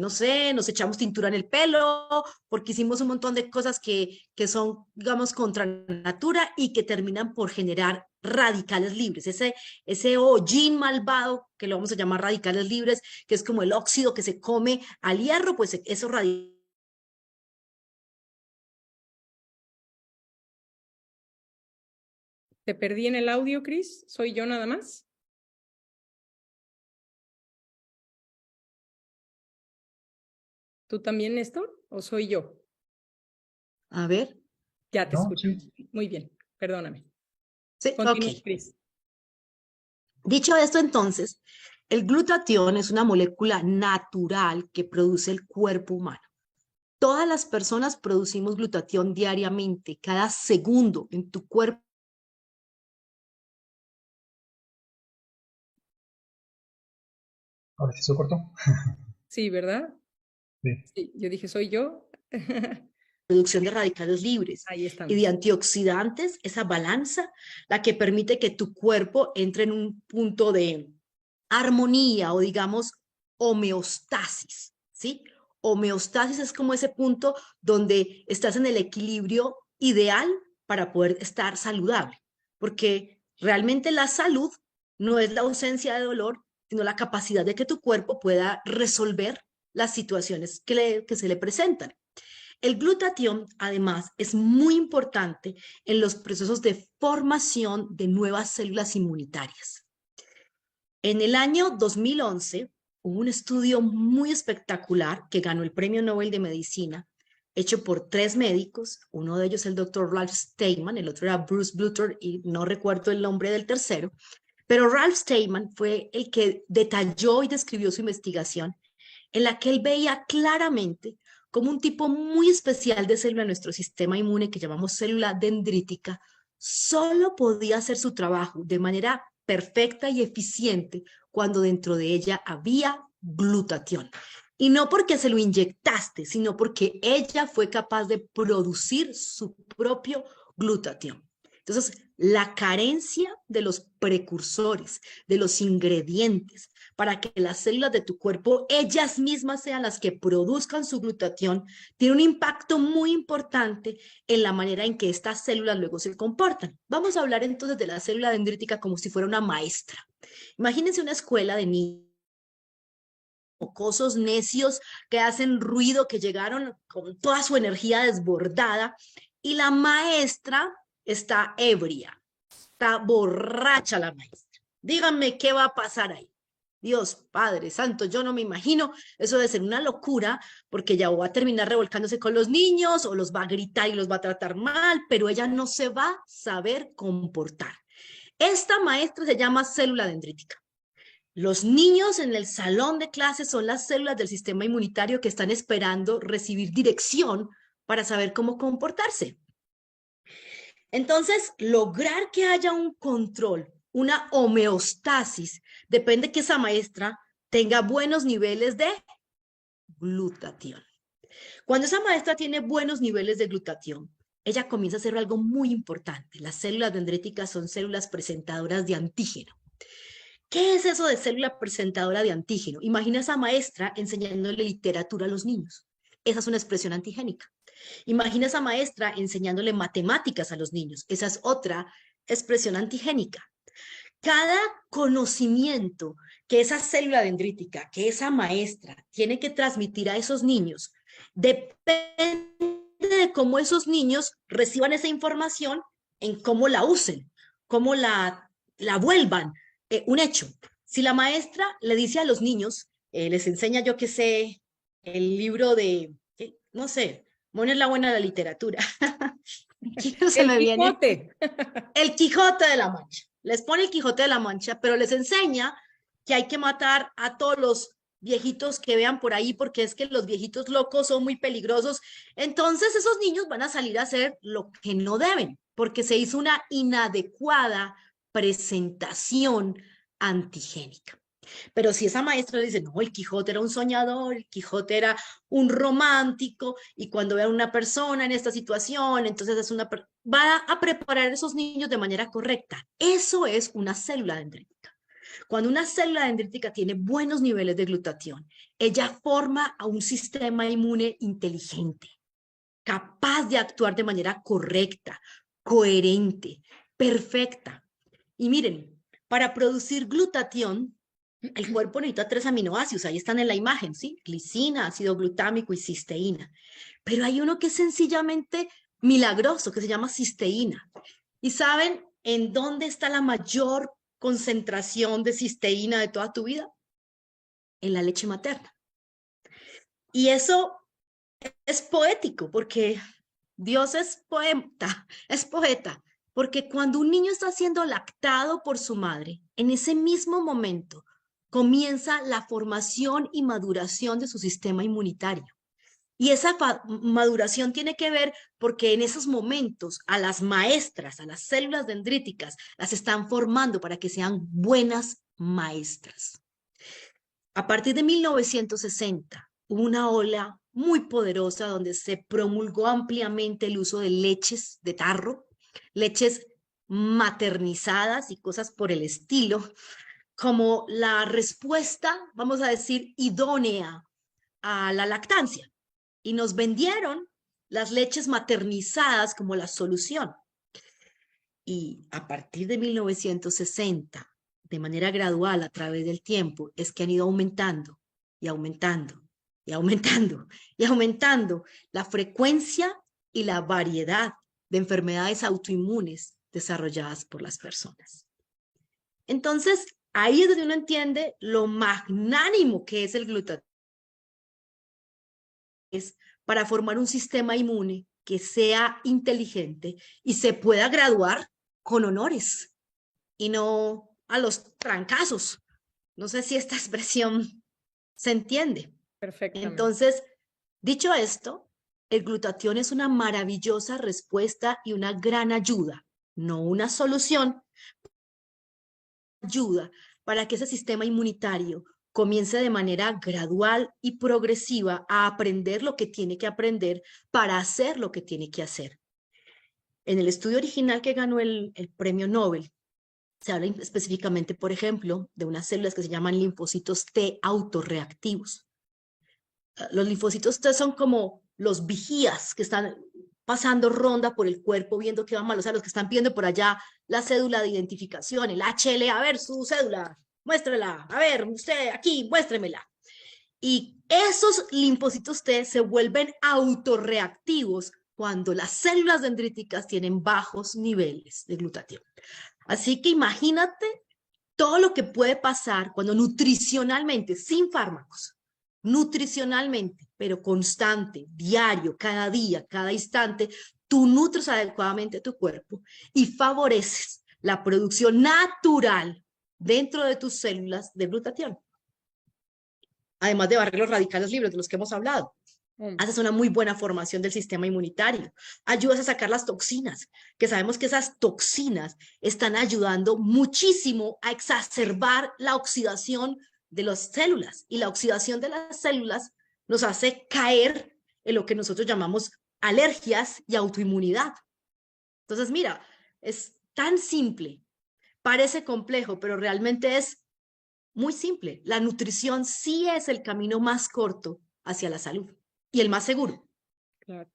no sé, nos echamos tintura en el pelo, porque hicimos un montón de cosas que son, digamos, contra natura y que terminan por generar radicales libres. Ese hollín malvado, que lo vamos a llamar radicales libres, que es como el óxido que se come al hierro, pues esos radicales. ¿Te perdí en el audio, Cris? ¿Soy yo nada más? ¿Tú también, Néstor? ¿O soy yo? A ver, Ya te No, escucho. sí. Muy bien, perdóname. sí, ok. Continúa, Cris. Dicho esto, entonces, el glutatión es una molécula natural que produce el cuerpo humano. Todas las personas producimos glutatión diariamente, cada segundo en tu cuerpo. Ahora sí se cortó. Sí, ¿verdad? Sí. Sí, yo dije, ¿soy yo? producción de radicales libres Ahí y estamos. de antioxidantes, esa balanza, la que permite que tu cuerpo entre en un punto de armonía o digamos homeostasis, ¿sí? Homeostasis es como ese punto donde estás en el equilibrio ideal para poder estar saludable, porque realmente la salud no es la ausencia de dolor, sino la capacidad de que tu cuerpo pueda resolver las situaciones que se le presentan. El glutatión, además, es muy importante en los procesos de formación de nuevas células inmunitarias. En el año 2011 hubo un estudio muy espectacular que ganó el Premio Nobel de Medicina, hecho por 3 médicos, uno de ellos el doctor Ralph Steadman, el otro era Bruce Blutter y no recuerdo el nombre del tercero, pero Ralph Steadman fue el que detalló y describió su investigación en la que él veía claramente como un tipo muy especial de célula en nuestro sistema inmune que llamamos célula dendrítica, solo podía hacer su trabajo de manera perfecta y eficiente cuando dentro de ella había glutatión. Y no porque se lo inyectaste, sino porque ella fue capaz de producir su propio glutatión. Entonces, la carencia de los precursores, de los ingredientes, para que las células de tu cuerpo, ellas mismas sean las que produzcan su glutatión, tiene un impacto muy importante en la manera en que estas células luego se comportan. Vamos a hablar entonces de la célula dendrítica como si fuera una maestra. Imagínense una escuela de niños mocosos, necios, que hacen ruido, que llegaron con toda su energía desbordada y la maestra está ebria, está borracha la maestra. Díganme qué va a pasar ahí. Dios Padre Santo, yo no me imagino, eso debe ser una locura, porque ella va a terminar revolcándose con los niños o los va a gritar y los va a tratar mal, pero ella no se va a saber comportar. Esta maestra se llama célula dendrítica. Los niños en el salón de clases son las células del sistema inmunitario que están esperando recibir dirección para saber cómo comportarse. Entonces, lograr que haya un control, una homeostasis, depende que esa maestra tenga buenos niveles de glutatión. Cuando esa maestra tiene buenos niveles de glutatión, ella comienza a hacer algo muy importante. Las células dendríticas son células presentadoras de antígeno. ¿Qué es eso de célula presentadora de antígeno? Imagina a esa maestra enseñándole literatura a los niños. Esa es una expresión antigénica. Imagina a esa maestra enseñándole matemáticas a los niños. Esa es otra expresión antigénica. Cada conocimiento que esa célula dendrítica, que esa maestra tiene que transmitir a esos niños, depende de cómo esos niños reciban esa información, en cómo la usen, cómo la vuelvan un hecho. Si la maestra le dice a los niños, les enseña, yo qué sé, el libro de, no sé, Mona es la buena de la literatura. ¿Quién no se El me viene? Quijote. El Quijote de la Mancha. Les pone el Quijote de la Mancha, pero les enseña que hay que matar a todos los viejitos que vean por ahí, porque es que los viejitos locos son muy peligrosos. Entonces esos niños van a salir a hacer lo que no deben, porque se hizo una inadecuada presentación antigénica. Pero si esa maestra dice, no, el Quijote era un soñador, el Quijote era un romántico, y cuando ve a una persona en esta situación, entonces va a preparar a esos niños de manera correcta. Eso es una célula dendrítica. Cuando una célula dendrítica tiene buenos niveles de glutatión, ella forma a un sistema inmune inteligente, capaz de actuar de manera correcta, coherente, perfecta. Y miren, para producir glutatión, el cuerpo necesita 3 aminoácidos, ahí están en la imagen, ¿sí? Glicina, ácido glutámico y cisteína. Pero hay uno que es sencillamente milagroso, que se llama cisteína. ¿Y saben en dónde está la mayor concentración de cisteína de toda tu vida? En la leche materna. Y eso es poético, porque Dios es poeta, porque cuando un niño está siendo lactado por su madre, en ese mismo momento comienza la formación y maduración de su sistema inmunitario. Y esa maduración tiene que ver porque en esos momentos a las maestras, a las células dendríticas, las están formando para que sean buenas maestras. A partir de 1960 hubo una ola muy poderosa donde se promulgó ampliamente el uso de leches de tarro, leches maternizadas y cosas por el estilo, como la respuesta, vamos a decir, idónea a la lactancia. Y nos vendieron las leches maternizadas como la solución. Y a partir de 1960, de manera gradual a través del tiempo, es que han ido aumentando y aumentando y aumentando y aumentando la frecuencia y la variedad de enfermedades autoinmunes desarrolladas por las personas. Entonces, ahí es donde uno entiende lo magnánimo que es el glutatión para formar un sistema inmune que sea inteligente y se pueda graduar con honores y no a los trancazos. No sé si esta expresión se entiende. Perfectamente. Entonces, dicho esto, el glutatión es una maravillosa respuesta y una gran ayuda, no una solución, ayuda para que ese sistema inmunitario comience de manera gradual y progresiva a aprender lo que tiene que aprender para hacer lo que tiene que hacer. En el estudio original que ganó el premio Nobel, se habla específicamente, por ejemplo, de unas células que se llaman linfocitos T autorreactivos. Los linfocitos T son como los vigías que están pasando ronda por el cuerpo, viendo qué va mal, o sea, los que están pidiendo por allá la cédula de identificación, el HL, a ver, su cédula, muéstrela, a ver, usted aquí, muéstremela. Y esos linfocitos T se vuelven autorreactivos cuando las células dendríticas tienen bajos niveles de glutatión. Así que imagínate todo lo que puede pasar cuando nutricionalmente, sin fármacos, nutricionalmente, pero constante, diario, cada día, cada instante, tú nutres adecuadamente tu cuerpo y favoreces la producción natural dentro de tus células de glutatión. Además de barrer los radicales libres de los que hemos hablado. Haces una muy buena formación del sistema inmunitario, ayudas a sacar las toxinas, que sabemos que esas toxinas están ayudando muchísimo a exacerbar la oxidación de las células, y la oxidación de las células nos hace caer en lo que nosotros llamamos alergias y autoinmunidad. Entonces, mira, es tan simple, parece complejo, pero realmente es muy simple. La nutrición sí es el camino más corto hacia la salud y el más seguro. Claro.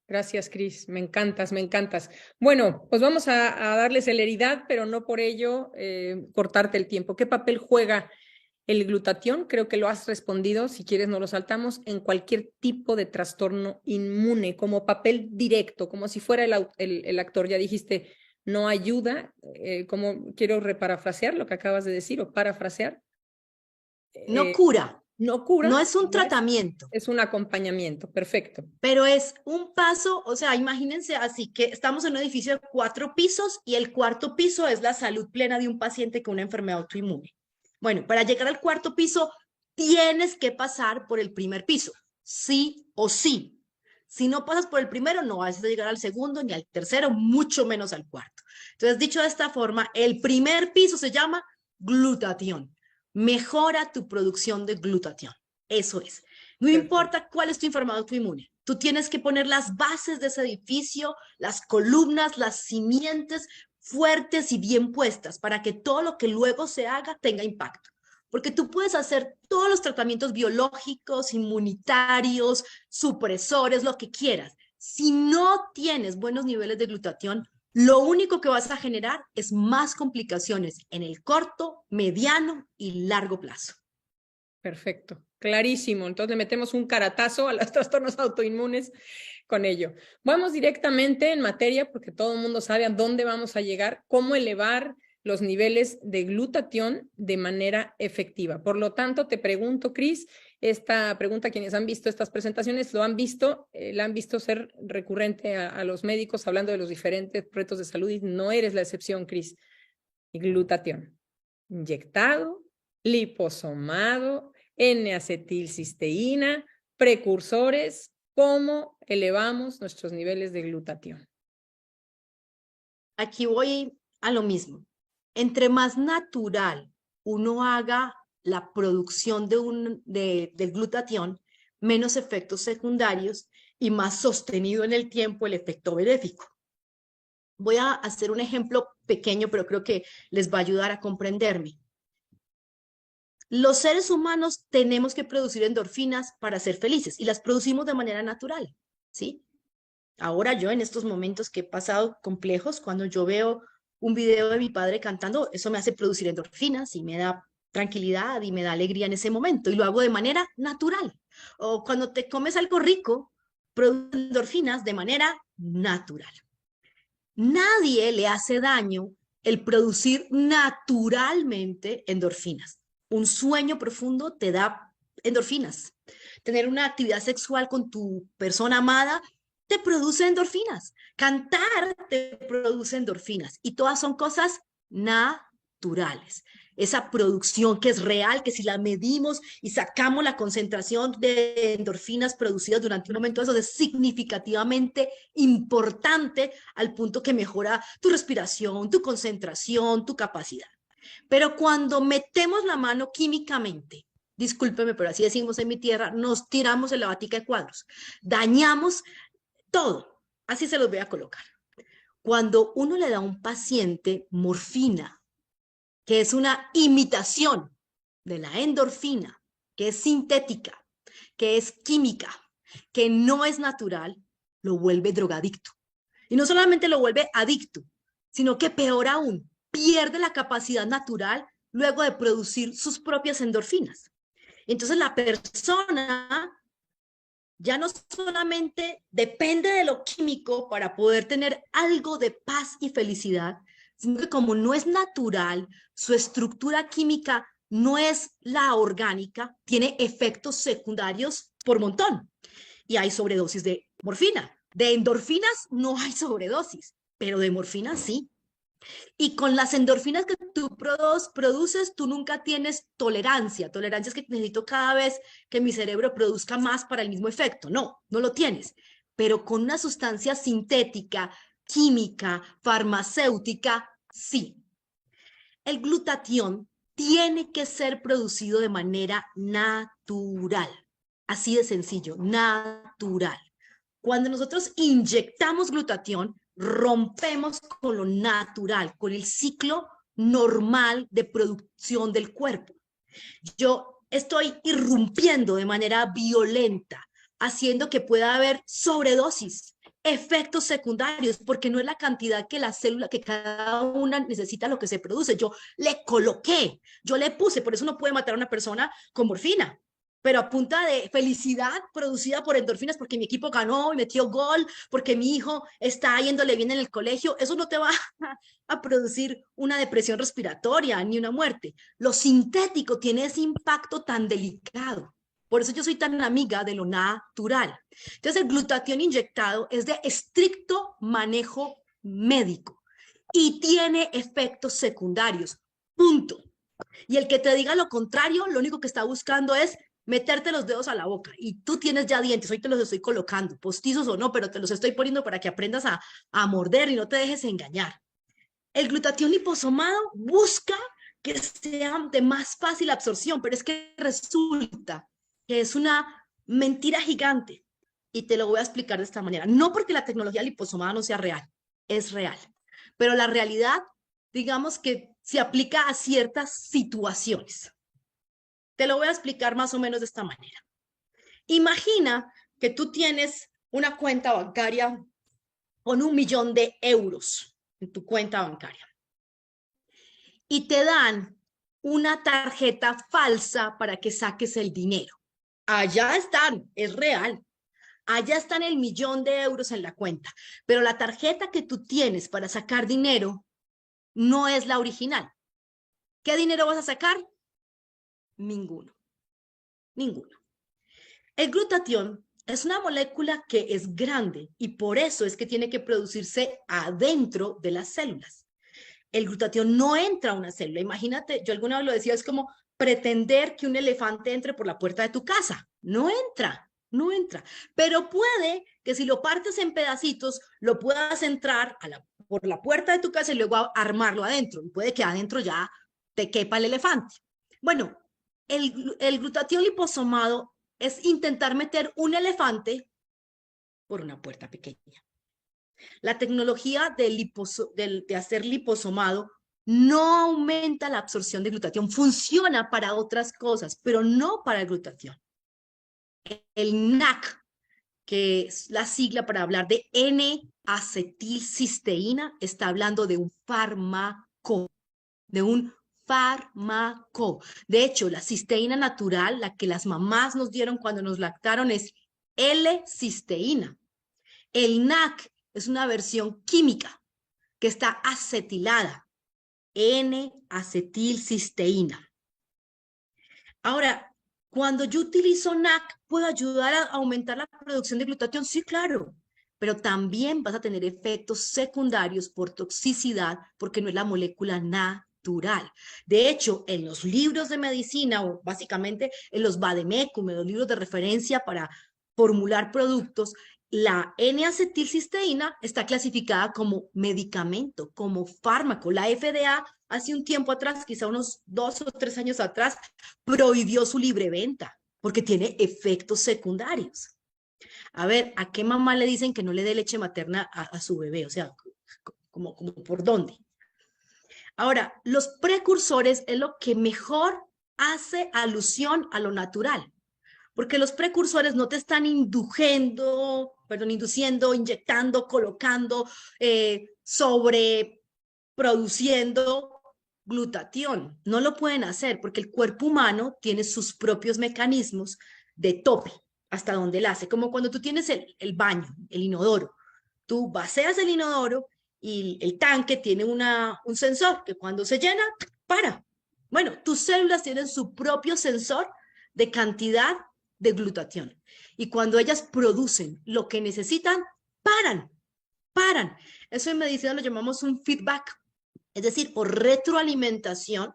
Gracias, Cris. Me encantas, me encantas. Bueno, pues vamos a darle celeridad, pero no por ello cortarte el tiempo. ¿Qué papel juega el glutatión? Creo que lo has respondido. Si quieres, no lo saltamos. En cualquier tipo de trastorno inmune, como papel directo, como si fuera el actor. Ya dijiste, no ayuda. Como quiero reparafrasear lo que acabas de decir o parafrasear. No cura. No cura. No es un tratamiento. Es un acompañamiento. Perfecto. Pero es un paso, o sea, imagínense así que estamos en un edificio de 4 pisos y el cuarto piso es la salud plena de un paciente con una enfermedad autoinmune. Bueno, para llegar al cuarto piso tienes que pasar por el primer piso, sí o sí. Si no pasas por el primero, no vas a llegar al segundo ni al tercero, mucho menos al cuarto. Entonces, dicho de esta forma, el primer piso se llama glutatión. Mejora tu producción de glutatión. Eso es. No importa cuál es tu enfermedad autoinmune. Tú tienes que poner las bases de ese edificio, las columnas, las simientes fuertes y bien puestas para que todo lo que luego se haga tenga impacto. Porque tú puedes hacer todos los tratamientos biológicos, inmunitarios, supresores, lo que quieras. Si no tienes buenos niveles de glutatión, lo único que vas a generar es más complicaciones en el corto, mediano y largo plazo. Perfecto, clarísimo. Entonces le metemos un caratazo a los trastornos autoinmunes con ello. Vamos directamente en materia, porque todo el mundo sabe a dónde vamos a llegar, cómo elevar los niveles de glutatión de manera efectiva. Por lo tanto, te pregunto, Cris, esta pregunta, quienes han visto estas presentaciones, la han visto ser recurrente a los médicos hablando de los diferentes retos de salud y no eres la excepción, Cris. Glutatión, inyectado, liposomado, N-acetilcisteína, precursores, ¿cómo elevamos nuestros niveles de glutatión? Aquí voy a lo mismo. Entre más natural uno haga la producción del glutatión, menos efectos secundarios y más sostenido en el tiempo el efecto benéfico. Voy a hacer un ejemplo pequeño, pero creo que les va a ayudar a comprenderme. Los seres humanos tenemos que producir endorfinas para ser felices y las producimos de manera natural, ¿sí? Ahora yo en estos momentos que he pasado complejos, cuando yo veo un video de mi padre cantando, eso me hace producir endorfinas y me da tranquilidad y me da alegría en ese momento y lo hago de manera natural. O cuando te comes algo rico, produces endorfinas de manera natural. Nadie le hace daño el producir naturalmente endorfinas. Un sueño profundo te da endorfinas. Tener una actividad sexual con tu persona amada te produce endorfinas. Cantar te produce endorfinas. Y todas son cosas naturales. Esa producción que es real, que si la medimos y sacamos la concentración de endorfinas producidas durante un momento, eso es significativamente importante al punto que mejora tu respiración, tu concentración, tu capacidad. Pero cuando metemos la mano químicamente, discúlpeme, pero así decimos en mi tierra, nos tiramos en la batica de cuadros, dañamos todo. Así se los voy a colocar. Cuando uno le da a un paciente morfina, que es una imitación de la endorfina, que es sintética, que es química, que no es natural, lo vuelve drogadicto. Y no solamente lo vuelve adicto, sino que peor aún, pierde la capacidad natural luego de producir sus propias endorfinas. Entonces la persona ya no solamente depende de lo químico para poder tener algo de paz y felicidad, sino que como no es natural, su estructura química no es la orgánica, tiene efectos secundarios por montón. Y hay sobredosis de morfina. De endorfinas no hay sobredosis, pero de morfina sí. Y con las endorfinas que tú produces, tú nunca tienes tolerancia. Tolerancia es que necesito cada vez que mi cerebro produzca más para el mismo efecto. No, no lo tienes. Pero con una sustancia sintética, química, farmacéutica, sí. El glutatión tiene que ser producido de manera natural. Así de sencillo, natural. Cuando nosotros inyectamos glutatión, rompemos con lo natural, con el ciclo normal de producción del cuerpo. Yo estoy irrumpiendo de manera violenta, haciendo que pueda haber sobredosis, efectos secundarios, porque no es la cantidad que la célula, que cada una necesita lo que se produce. Yo le coloqué, yo le puse, por eso no puede matar a una persona con morfina, pero a punta de felicidad producida por endorfinas, porque mi equipo ganó y metió gol, porque mi hijo está yéndole bien en el colegio, eso no te va a producir una depresión respiratoria ni una muerte. Lo sintético tiene ese impacto tan delicado. Por eso yo soy tan amiga de lo natural. Entonces, el glutatión inyectado es de estricto manejo médico y tiene efectos secundarios. Punto. Y el que te diga lo contrario, lo único que está buscando es meterte los dedos a la boca. Y tú tienes ya dientes, hoy te los estoy colocando, postizos o no, pero te los estoy poniendo para que aprendas a morder y no te dejes engañar. El glutatión liposomado busca que sea de más fácil absorción, pero es que resulta que es una mentira gigante. Y te lo voy a explicar de esta manera. No porque la tecnología liposomada no sea real, es real. Pero la realidad, digamos que se aplica a ciertas situaciones. Te lo voy a explicar más o menos de esta manera. Imagina que tú tienes una cuenta bancaria con 1 millón de euros en tu cuenta bancaria y te dan una tarjeta falsa para que saques el dinero. Allá están, es real. Allá están el 1 millón de euros en la cuenta, pero la tarjeta que tú tienes para sacar dinero no es la original. ¿Qué dinero vas a sacar? Ninguno. Ninguno. El glutatión es una molécula que es grande y por eso es que tiene que producirse adentro de las células. El glutatión no entra a una célula. Imagínate, yo alguna vez lo decía, es como pretender que un elefante entre por la puerta de tu casa. No entra, no entra. Pero puede que si lo partes en pedacitos, lo puedas entrar por la puerta de tu casa y luego armarlo adentro. Y puede que adentro ya te quepa el elefante. Bueno, el glutatión liposomado es intentar meter un elefante por una puerta pequeña. La tecnología de hacer liposomado no aumenta la absorción de glutatión, funciona para otras cosas, pero no para el glutatión. El NAC, que es la sigla para hablar de N-acetilcisteína, está hablando de un fármaco, de un fármaco. De hecho, la cisteína natural, la que las mamás nos dieron cuando nos lactaron, es L-cisteína. El NAC es una versión química que está acetilada, N-acetilcisteína. Ahora, cuando yo utilizo NAC, ¿puedo ayudar a aumentar la producción de glutatión? Sí, claro, pero también vas a tener efectos secundarios por toxicidad porque no es la molécula natural. De hecho, en los libros de medicina o básicamente en los vademecum, en los libros de referencia para formular productos, la N-acetilcisteína está clasificada como medicamento, como fármaco. La FDA hace un tiempo atrás, quizá unos 2 o 3 años atrás, prohibió su libre venta porque tiene efectos secundarios. A ver, ¿a qué mamá le dicen que no le dé leche materna a su bebé? O sea, como ¿por dónde? Ahora, los precursores es lo que mejor hace alusión a lo natural, porque los precursores no te están induciendo, inyectando, colocando, sobreproduciendo glutatión. No lo pueden hacer porque el cuerpo humano tiene sus propios mecanismos de tope, hasta donde él hace, como cuando tú tienes el baño, el inodoro. Tú vacías el inodoro y el tanque tiene un sensor que cuando se llena, para. Bueno, tus células tienen su propio sensor de cantidad de glutatión. Y cuando ellas producen lo que necesitan, paran. Eso en medicina lo llamamos un feedback, es decir, por retroalimentación,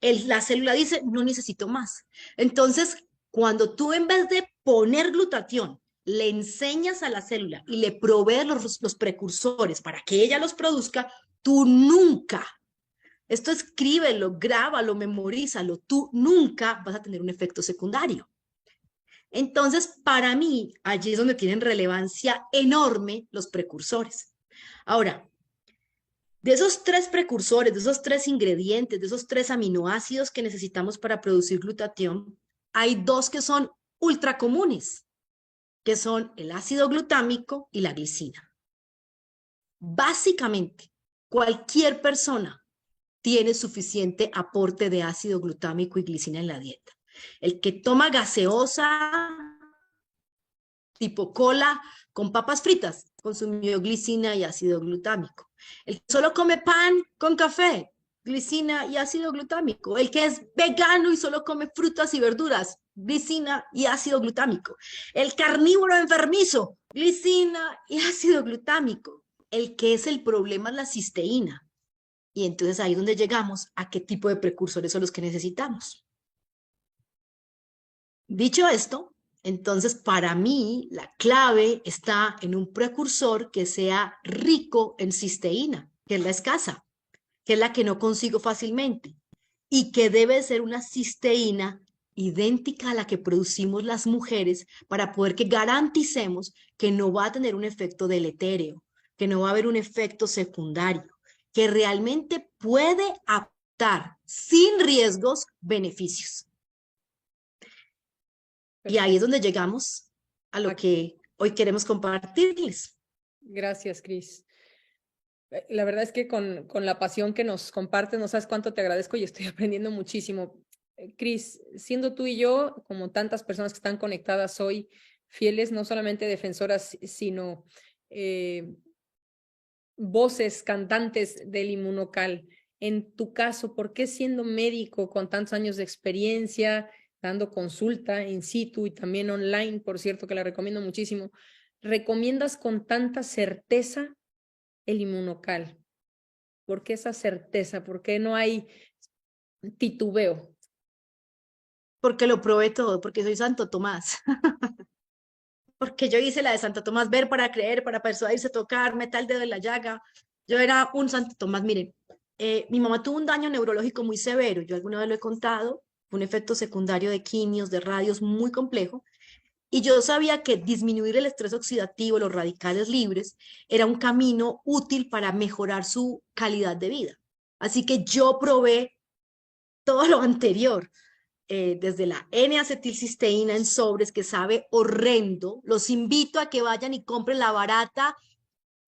la célula dice, no necesito más. Entonces, cuando tú en vez de poner glutatión, le enseñas a la célula y le provees los precursores para que ella los produzca, tú nunca, esto escríbelo, grábalo, memorízalo, tú nunca vas a tener un efecto secundario. Entonces, para mí, allí es donde tienen relevancia enorme los precursores. Ahora, de esos 3 precursores, de esos 3 ingredientes, de esos 3 aminoácidos que necesitamos para producir glutatión, hay 2 que son ultra comunes, que son el ácido glutámico y la glicina. Básicamente, cualquier persona tiene suficiente aporte de ácido glutámico y glicina en la dieta. El que toma gaseosa tipo cola con papas fritas, consumió glicina y ácido glutámico. El que solo come pan con café, glicina y ácido glutámico. El que es vegano y solo come frutas y verduras, glicina y ácido glutámico. El carnívoro enfermizo, glicina y ácido glutámico. El que es el problema es la cisteína. Y entonces ahí es donde llegamos a qué tipo de precursores son los que necesitamos. Dicho esto, entonces para mí la clave está en un precursor que sea rico en cisteína, que es la escasa, que es la que no consigo fácilmente y que debe ser una cisteína idéntica a la que producimos las mujeres para poder que garanticemos que no va a tener un efecto deletéreo, que no va a haber un efecto secundario, que realmente puede aportar sin riesgos beneficios. Y ahí es donde llegamos a lo que hoy queremos compartirles. Gracias, Cris. La verdad es que con la pasión que nos compartes, no sabes cuánto te agradezco y estoy aprendiendo muchísimo. Cris, siendo tú y yo, como tantas personas que están conectadas hoy, fieles, no solamente defensoras, sino voces, cantantes del Inmunocal. En tu caso, ¿por qué siendo médico con tantos años de experiencia, dando consulta in situ y también online, por cierto, que la recomiendo muchísimo, recomiendas con tanta certeza el Inmunocal? ¿Por qué esa certeza? ¿Por qué no hay titubeo? Porque lo probé todo, porque soy Santo Tomás. Porque yo hice la de Santo Tomás, ver para creer, para persuadirse, tocar, meter el dedo en la llaga. Yo era un Santo Tomás. Miren, mi mamá tuvo un daño neurológico muy severo, yo alguna vez lo he contado, fue un efecto secundario de quimios, de radios muy complejo. Y yo sabía que disminuir el estrés oxidativo, los radicales libres, era un camino útil para mejorar su calidad de vida. Así que yo probé todo lo anterior, desde la N-acetilcisteína en sobres, que sabe horrendo. Los invito a que vayan y compren la barata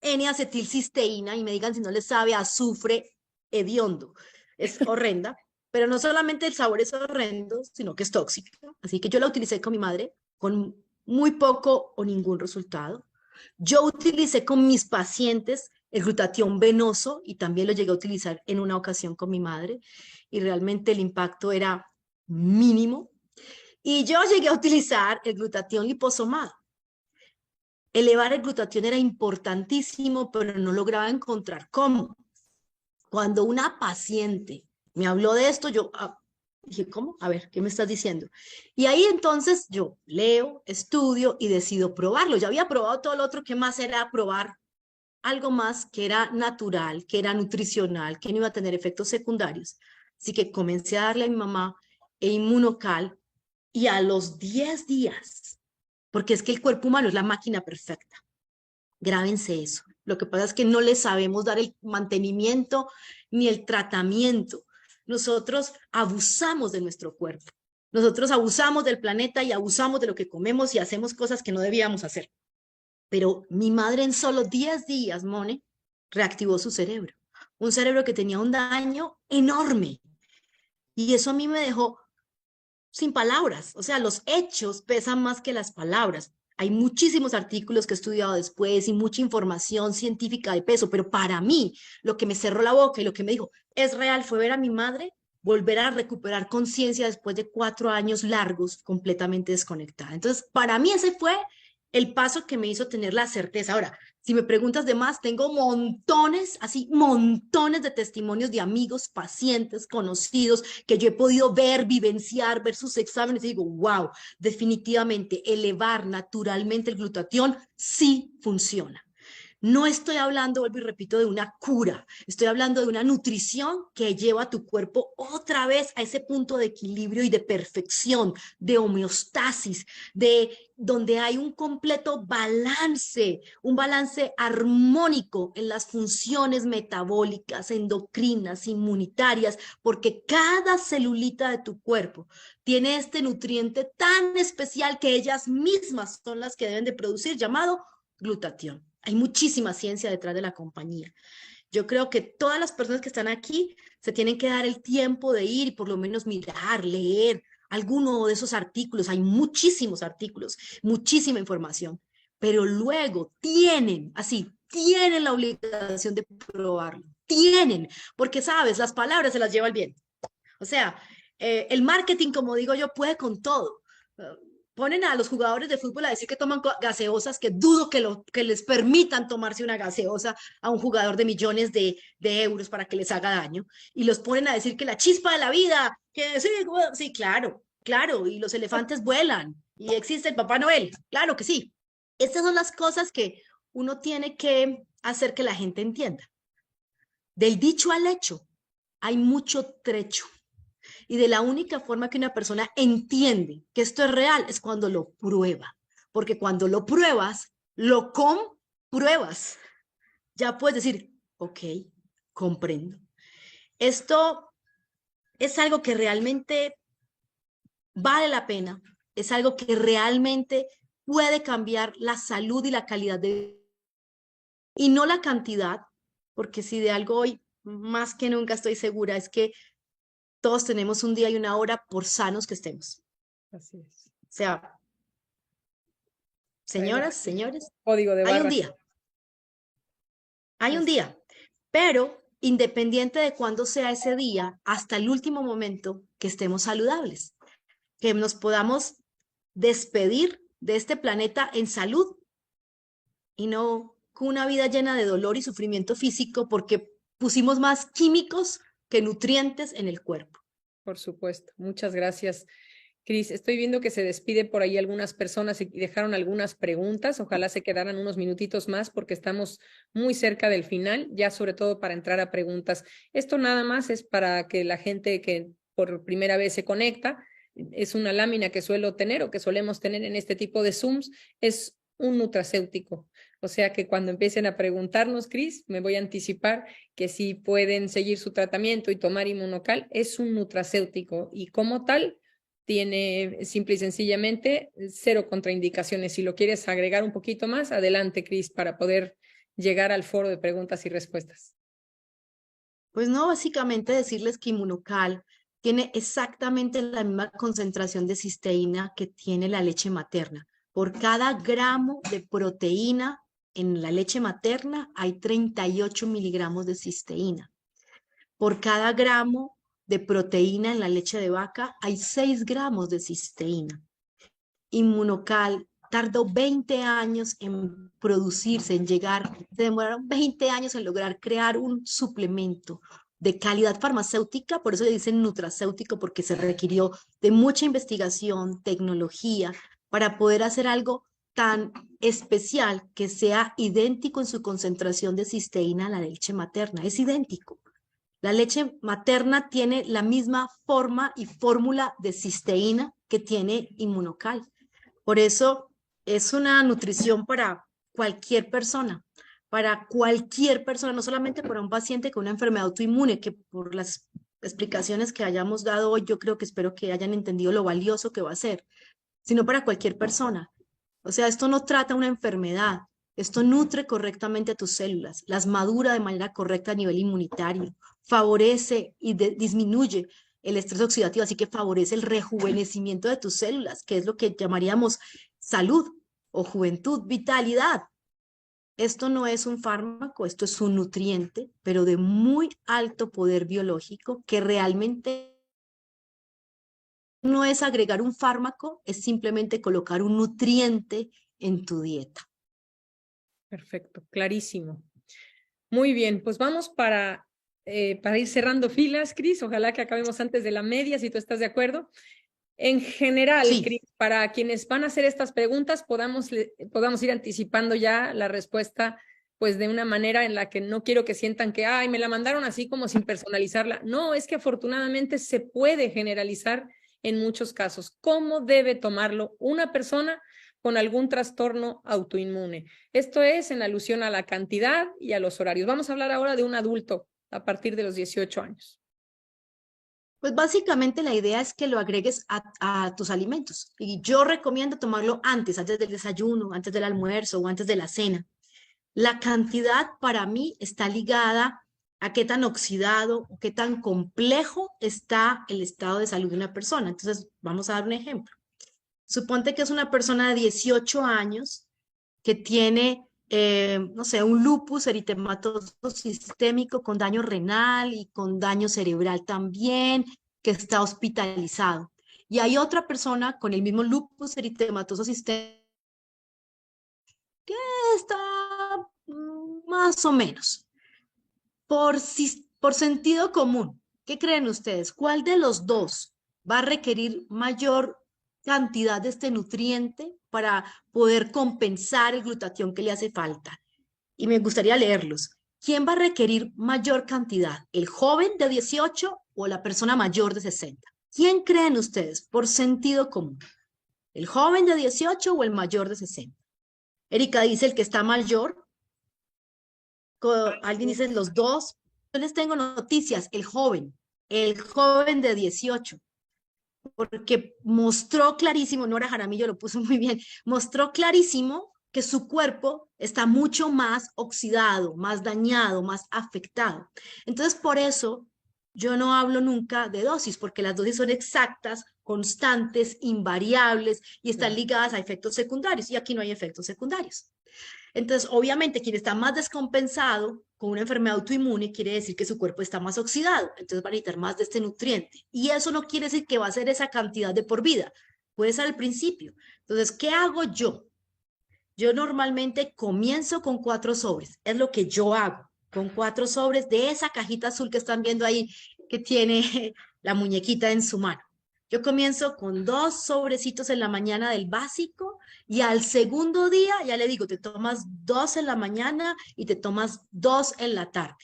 N-acetilcisteína y me digan si no les sabe a azufre hediondo. Es horrenda, pero no solamente el sabor es horrendo, sino que es tóxica. Así que yo la utilicé con mi madre con muy poco o ningún resultado. Yo utilicé con mis pacientes el glutatión venoso y también lo llegué a utilizar en una ocasión con mi madre y realmente el impacto era mínimo. Y yo llegué a utilizar el glutatión liposomado. Elevar el glutatión era importantísimo, pero no lograba encontrar cómo. Cuando una paciente me habló de esto, yo dije, ¿cómo? A ver, ¿qué me estás diciendo? Y ahí entonces yo leo, estudio y decido probarlo. Ya había probado todo lo otro, ¿qué más era probar? Algo más que era natural, que era nutricional, que no iba a tener efectos secundarios. Así que comencé a darle a mi mamá Inmunocal y a los 10 días, porque es que el cuerpo humano es la máquina perfecta. Grábense eso. Lo que pasa es que no le sabemos dar el mantenimiento ni el tratamiento. Nosotros abusamos de nuestro cuerpo. Nosotros abusamos del planeta y abusamos de lo que comemos y hacemos cosas que no debíamos hacer. Pero mi madre en solo 10 días, Mone, reactivó su cerebro. Un cerebro que tenía un daño enorme. Y eso a mí me dejó sin palabras. O sea, los hechos pesan más que las palabras. Hay muchísimos artículos que he estudiado después y mucha información científica de peso, pero para mí lo que me cerró la boca y lo que me dijo, es real, fue ver a mi madre volver a recuperar conciencia después de 4 años largos completamente desconectada. Entonces, para mí ese fue el paso que me hizo tener la certeza. Ahora, si me preguntas de más, tengo montones, así montones de testimonios de amigos, pacientes, conocidos, que yo he podido ver, vivenciar, ver sus exámenes y digo, wow, definitivamente elevar naturalmente el glutatión sí funciona. No estoy hablando, vuelvo y repito, de una cura, estoy hablando de una nutrición que lleva a tu cuerpo otra vez a ese punto de equilibrio y de perfección, de homeostasis, de donde hay un completo balance, un balance armónico en las funciones metabólicas, endocrinas, inmunitarias, porque cada celulita de tu cuerpo tiene este nutriente tan especial que ellas mismas son las que deben de producir, llamado glutatión. Hay muchísima ciencia detrás de la compañía. Yo creo que todas las personas que están aquí se tienen que dar el tiempo de ir y por lo menos mirar, leer alguno de esos artículos. Hay muchísimos artículos, muchísima información, pero luego tienen la obligación de probarlo. Tienen, porque sabes, las palabras se las lleva el viento. O sea, el marketing, como digo yo, puede con todo. Ponen a los jugadores de fútbol a decir que toman gaseosas, que dudo que les permitan tomarse una gaseosa a un jugador de millones de euros para que les haga daño. Y los ponen a decir que la chispa de la vida, que sí, sí, claro, claro, y los elefantes vuelan, y existe el Papá Noel, claro que sí. Estas son las cosas que uno tiene que hacer que la gente entienda. Del dicho al hecho, hay mucho trecho. Y de la única forma que una persona entiende que esto es real es cuando lo prueba. Porque cuando lo pruebas, lo compruebas. Ya puedes decir, ok, comprendo. Esto es algo que realmente vale la pena. Es algo que realmente puede cambiar la salud y la calidad de vida. Y no la cantidad, porque si de algo hoy más que nunca estoy segura es que todos tenemos un día y una hora por sanos que estemos. Así es. O sea, señoras, señores, Código de barras. Hay un día, pero independiente de cuándo sea ese día, hasta el último momento que estemos saludables, que nos podamos despedir de este planeta en salud y no con una vida llena de dolor y sufrimiento físico porque pusimos más químicos que nutrientes en el cuerpo. Por supuesto. Muchas gracias, Cris. Estoy viendo que se despide por ahí algunas personas y dejaron algunas preguntas. Ojalá se quedaran unos minutitos más porque estamos muy cerca del final, ya sobre todo para entrar a preguntas. Esto nada más es para que la gente que por primera vez se conecta, es una lámina que suelo tener o que solemos tener en este tipo de Zooms, es un nutracéutico. O sea que cuando empiecen a preguntarnos, Cris, me voy a anticipar que si pueden seguir su tratamiento y tomar Inmunocal, es un nutracéutico y como tal tiene simple y sencillamente 0 contraindicaciones. Si lo quieres agregar un poquito más, adelante, Cris, para poder llegar al foro de preguntas y respuestas. Pues no, básicamente decirles que Inmunocal tiene exactamente la misma concentración de cisteína que tiene la leche materna. Por cada gramo de proteína en la leche materna hay 38 miligramos de cisteína. Por cada gramo de proteína en la leche de vaca hay 6 gramos de cisteína. Inmunocal tardó 20 años en producirse, en llegar, se demoraron 20 años en lograr crear un suplemento de calidad farmacéutica, por eso le dicen nutracéutico, porque se requirió de mucha investigación, tecnología, para poder hacer algo tan especial que sea idéntico en su concentración de cisteína a la leche materna. Es idéntico. La leche materna tiene la misma forma y fórmula de cisteína que tiene Inmunocal. Por eso es una nutrición para cualquier persona, no solamente para un paciente con una enfermedad autoinmune, que por las explicaciones que hayamos dado hoy, yo creo que espero que hayan entendido lo valioso que va a ser, sino para cualquier persona. O sea, esto no trata una enfermedad, esto nutre correctamente a tus células, las madura de manera correcta a nivel inmunitario, favorece y disminuye el estrés oxidativo, así que favorece el rejuvenecimiento de tus células, que es lo que llamaríamos salud o juventud, vitalidad. Esto no es un fármaco, esto es un nutriente, pero de muy alto poder biológico que realmente no es agregar un fármaco, es simplemente colocar un nutriente en tu dieta. Perfecto, clarísimo. Muy bien, pues vamos para ir cerrando filas, Cris. Ojalá que acabemos antes de la media, si tú estás de acuerdo. En general, Sí. Cris, para quienes van a hacer estas preguntas, podamos ir anticipando ya la respuesta, pues de una manera en la que no quiero que sientan que, ay, me la mandaron así como sin personalizarla. No, es que afortunadamente se puede generalizar en muchos casos. ¿Cómo debe tomarlo una persona con algún trastorno autoinmune? Esto es en alusión a la cantidad y a los horarios. Vamos a hablar ahora de un adulto a partir de los 18 años. Pues básicamente la idea es que lo agregues a tus alimentos. Y yo recomiendo tomarlo antes del desayuno, antes del almuerzo o antes de la cena. La cantidad para mí está ligada a qué tan oxidado o qué tan complejo está el estado de salud de una persona. Entonces, vamos a dar un ejemplo. Suponte que es una persona de 18 años que tiene, no sé, un lupus eritematoso sistémico con daño renal y con daño cerebral también, que está hospitalizado. Y hay otra persona con el mismo lupus eritematoso sistémico que está más o menos. Por sentido común, ¿qué creen ustedes? ¿Cuál de los dos va a requerir mayor cantidad de este nutriente para poder compensar el glutatión que le hace falta? Y me gustaría leerlos. ¿Quién va a requerir mayor cantidad? ¿El joven de 18 o la persona mayor de 60? ¿Quién creen ustedes por sentido común? ¿El joven de 18 o el mayor de 60? Erika dice el que está mayor. Alguien dice los dos. Yo les tengo noticias. El joven de 18, porque mostró clarísimo, Nora Jaramillo lo puso muy bien, mostró clarísimo que su cuerpo está mucho más oxidado, más dañado, más afectado. Entonces, por eso yo no hablo nunca de dosis, porque las dosis son exactas, constantes, invariables y están ligadas a efectos secundarios, y aquí no hay efectos secundarios. Entonces, obviamente, quien está más descompensado con una enfermedad autoinmune quiere decir que su cuerpo está más oxidado, entonces va a necesitar más de este nutriente. Y eso no quiere decir que va a ser esa cantidad de por vida, puede ser al principio. Entonces, ¿qué hago yo? Yo normalmente comienzo con 4 sobres, es lo que yo hago, con 4 sobres de esa cajita azul que están viendo ahí, que tiene la muñequita en su mano. Yo comienzo con 2 sobrecitos en la mañana del básico y al segundo día ya le digo, te tomas 2 en la mañana y te tomas 2 en la tarde,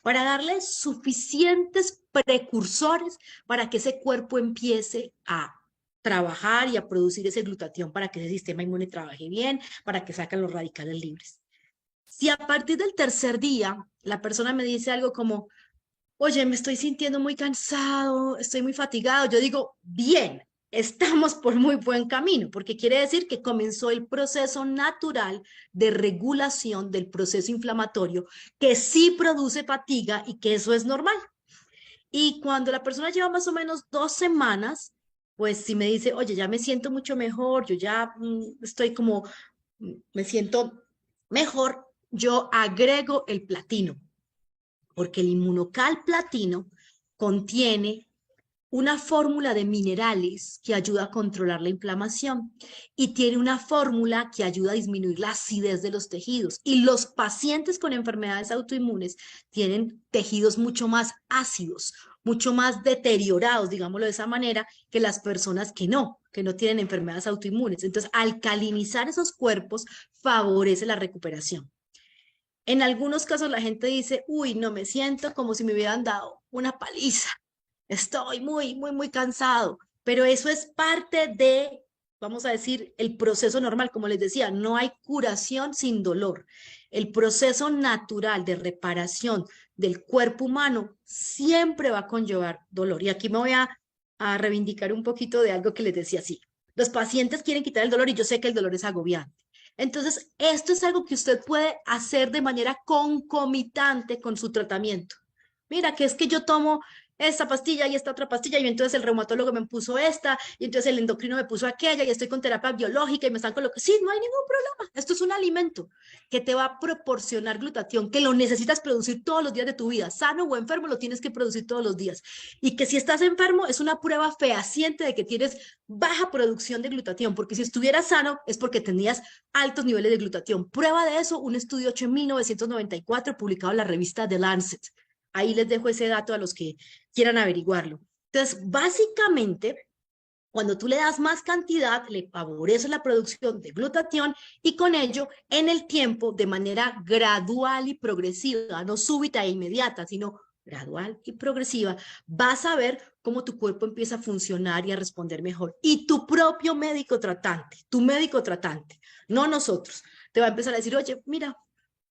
para darle suficientes precursores para que ese cuerpo empiece a trabajar y a producir ese glutatión para que ese sistema inmune trabaje bien, para que saquen los radicales libres. Si a partir del tercer día la persona me dice algo como, oye, me estoy sintiendo muy cansado, estoy muy fatigado, yo digo, bien, estamos por muy buen camino, porque quiere decir que comenzó el proceso natural de regulación del proceso inflamatorio, que sí produce fatiga y que eso es normal. Y cuando la persona lleva más o menos 2 semanas, pues si me dice, oye, ya me siento mucho mejor, yo ya estoy como, me siento mejor, yo agrego el platino, porque el inmunocal platino contiene una fórmula de minerales que ayuda a controlar la inflamación y tiene una fórmula que ayuda a disminuir la acidez de los tejidos. Y los pacientes con enfermedades autoinmunes tienen tejidos mucho más ácidos, mucho más deteriorados, digámoslo de esa manera, que las personas que no tienen enfermedades autoinmunes. Entonces, alcalinizar esos cuerpos favorece la recuperación. En algunos casos la gente dice, uy, no me siento como si me hubieran dado una paliza. Estoy muy cansado, pero eso es parte de, vamos a decir, el proceso normal. Como les decía, no hay curación sin dolor. El proceso natural de reparación del cuerpo humano siempre va a conllevar dolor. Y aquí me voy a reivindicar un poquito de algo que les decía así. Los pacientes quieren quitar el dolor y yo sé que el dolor es agobiante. Entonces, esto es algo que usted puede hacer de manera concomitante con su tratamiento. Mira, que es que yo tomo esta pastilla y esta otra pastilla, y entonces el reumatólogo me puso esta, y entonces el endocrino me puso aquella, y estoy con terapia biológica y me están colocando. Sí, no hay ningún problema. Esto es un alimento que te va a proporcionar glutatión, que lo necesitas producir todos los días de tu vida. Sano o enfermo, lo tienes que producir todos los días. Y que si estás enfermo, es una prueba fehaciente de que tienes baja producción de glutatión, porque si estuvieras sano, es porque tenías altos niveles de glutatión. Prueba de eso, un estudio hecho en 1994, publicado en la revista The Lancet. Ahí les dejo ese dato a los que quieran averiguarlo. Entonces, básicamente, cuando tú le das más cantidad, le favorece la producción de glutatión y con ello, en el tiempo, de manera gradual y progresiva, no súbita e inmediata, sino gradual y progresiva, vas a ver cómo tu cuerpo empieza a funcionar y a responder mejor. Y tu médico tratante, no nosotros, te va a empezar a decir, oye, mira,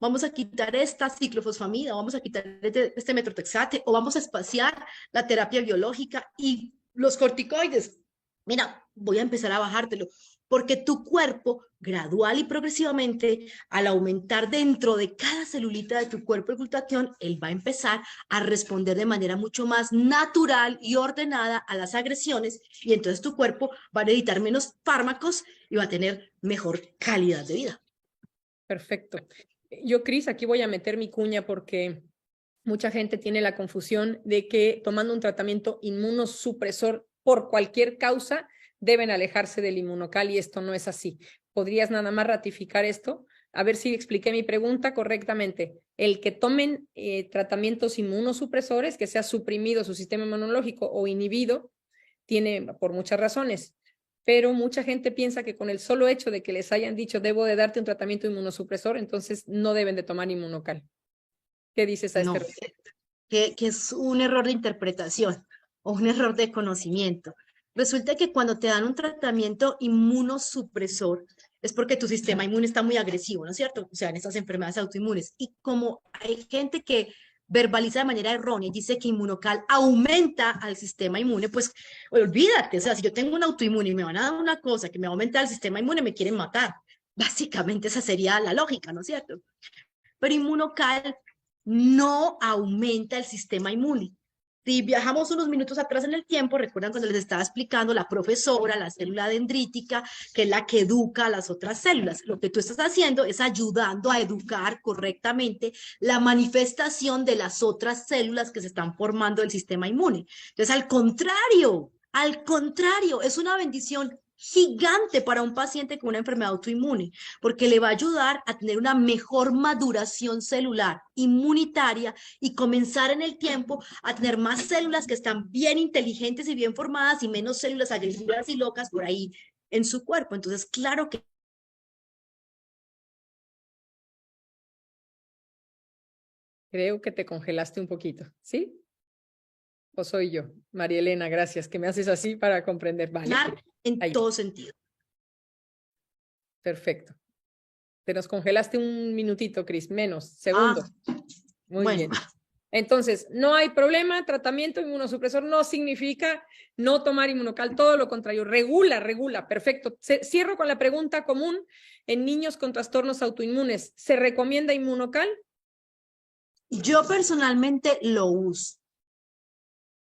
vamos a quitar esta ciclofosfamida, vamos a quitar este metrotexate, o vamos a espaciar la terapia biológica y los corticoides. Mira, voy a empezar a bajártelo, porque tu cuerpo, gradual y progresivamente, al aumentar dentro de cada celulita de tu cuerpo el glutatión, él va a empezar a responder de manera mucho más natural y ordenada a las agresiones, y entonces tu cuerpo va a necesitar menos fármacos y va a tener mejor calidad de vida. Perfecto. Yo, Cris, aquí voy a meter mi cuña porque mucha gente tiene la confusión de que tomando un tratamiento inmunosupresor por cualquier causa deben alejarse del inmunocal y esto no es así. ¿Podrías nada más ratificar esto? A ver si expliqué mi pregunta correctamente. El que tomen tratamientos inmunosupresores, que sea suprimido su sistema inmunológico o inhibido, tiene por muchas razones. Pero mucha gente piensa que con el solo hecho de que les hayan dicho debo de darte un tratamiento inmunosupresor, entonces no deben de tomar inmunocal. ¿Qué dices a este No, respecto? que es un error de interpretación o un error de conocimiento. Resulta que cuando te dan un tratamiento inmunosupresor es porque tu sistema inmune está muy agresivo, ¿no es cierto? O sea, en estas enfermedades autoinmunes. Y como hay gente que verbaliza de manera errónea y dice que inmunocal aumenta al sistema inmune, pues olvídate, o sea, si yo tengo un autoinmune y me van a dar una cosa que me aumenta el sistema inmune, me quieren matar. Básicamente esa sería la lógica, ¿no es cierto? Pero inmunocal no aumenta el sistema inmune. Si viajamos unos minutos atrás en el tiempo, recuerdan cuando les estaba explicando la profesora, la célula dendrítica, que es la que educa a las otras células. Lo que tú estás haciendo es ayudando a educar correctamente la manifestación de las otras células que se están formando del sistema inmune. Entonces, al contrario, es una bendición gigante para un paciente con una enfermedad autoinmune, porque le va a ayudar a tener una mejor maduración celular inmunitaria y comenzar en el tiempo a tener más células que están bien inteligentes y bien formadas y menos células agresivas y locas por ahí en su cuerpo. Entonces, claro que Creo que te congelaste un poquito, ¿sí? ¿O soy yo? María Elena, gracias, que me haces así para comprender. Vale, En ahí, todo sentido. perfecto. Te nos congelaste un minutito, Cris, menos, Ah, segundo. Muy bueno. bien. Entonces, no hay problema, tratamiento inmunosupresor no significa no tomar inmunocal, todo lo contrario, regula, perfecto. Cierro con la pregunta común en niños con trastornos autoinmunes. ¿Se recomienda inmunocal? Yo personalmente lo uso,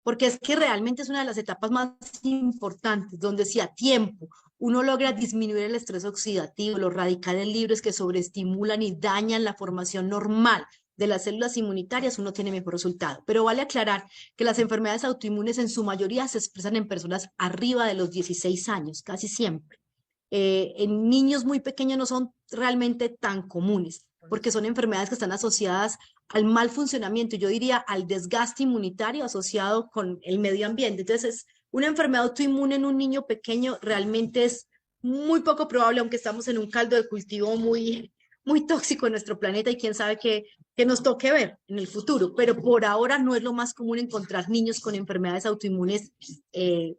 porque es que realmente es una de las etapas más importantes, donde si a tiempo uno logra disminuir el estrés oxidativo, los radicales libres que sobreestimulan y dañan la formación normal de las células inmunitarias, uno tiene mejor resultado. Pero vale aclarar que las enfermedades autoinmunes en su mayoría se expresan en personas arriba de los 16 años, casi siempre. En niños muy pequeños no son realmente tan comunes, porque son enfermedades que están asociadas al mal funcionamiento, yo diría al desgaste inmunitario asociado con el medio ambiente. Entonces, una enfermedad autoinmune en un niño pequeño realmente es muy poco probable, aunque estamos en un caldo de cultivo muy tóxico en nuestro planeta y quién sabe qué nos toque ver en el futuro. Pero por ahora no es lo más común encontrar niños con enfermedades autoinmunes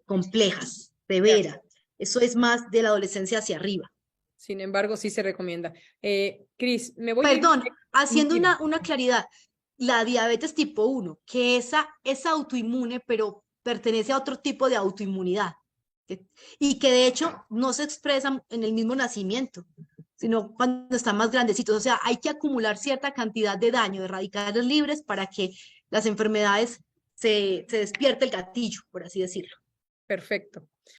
complejas, severas. Eso es más de la adolescencia hacia arriba. Sin embargo, sí se recomienda. Cris, me voy a ir. Perdón, haciendo Dime. una claridad, la diabetes tipo 1, que esa es autoinmune, pero pertenece a otro tipo de autoinmunidad, y que de hecho no se expresan en el mismo nacimiento, sino cuando están más grandecitos. O sea, hay que acumular cierta cantidad de daño de radicales libres para que las enfermedades se despierte el gatillo, por así decirlo. Perfecto.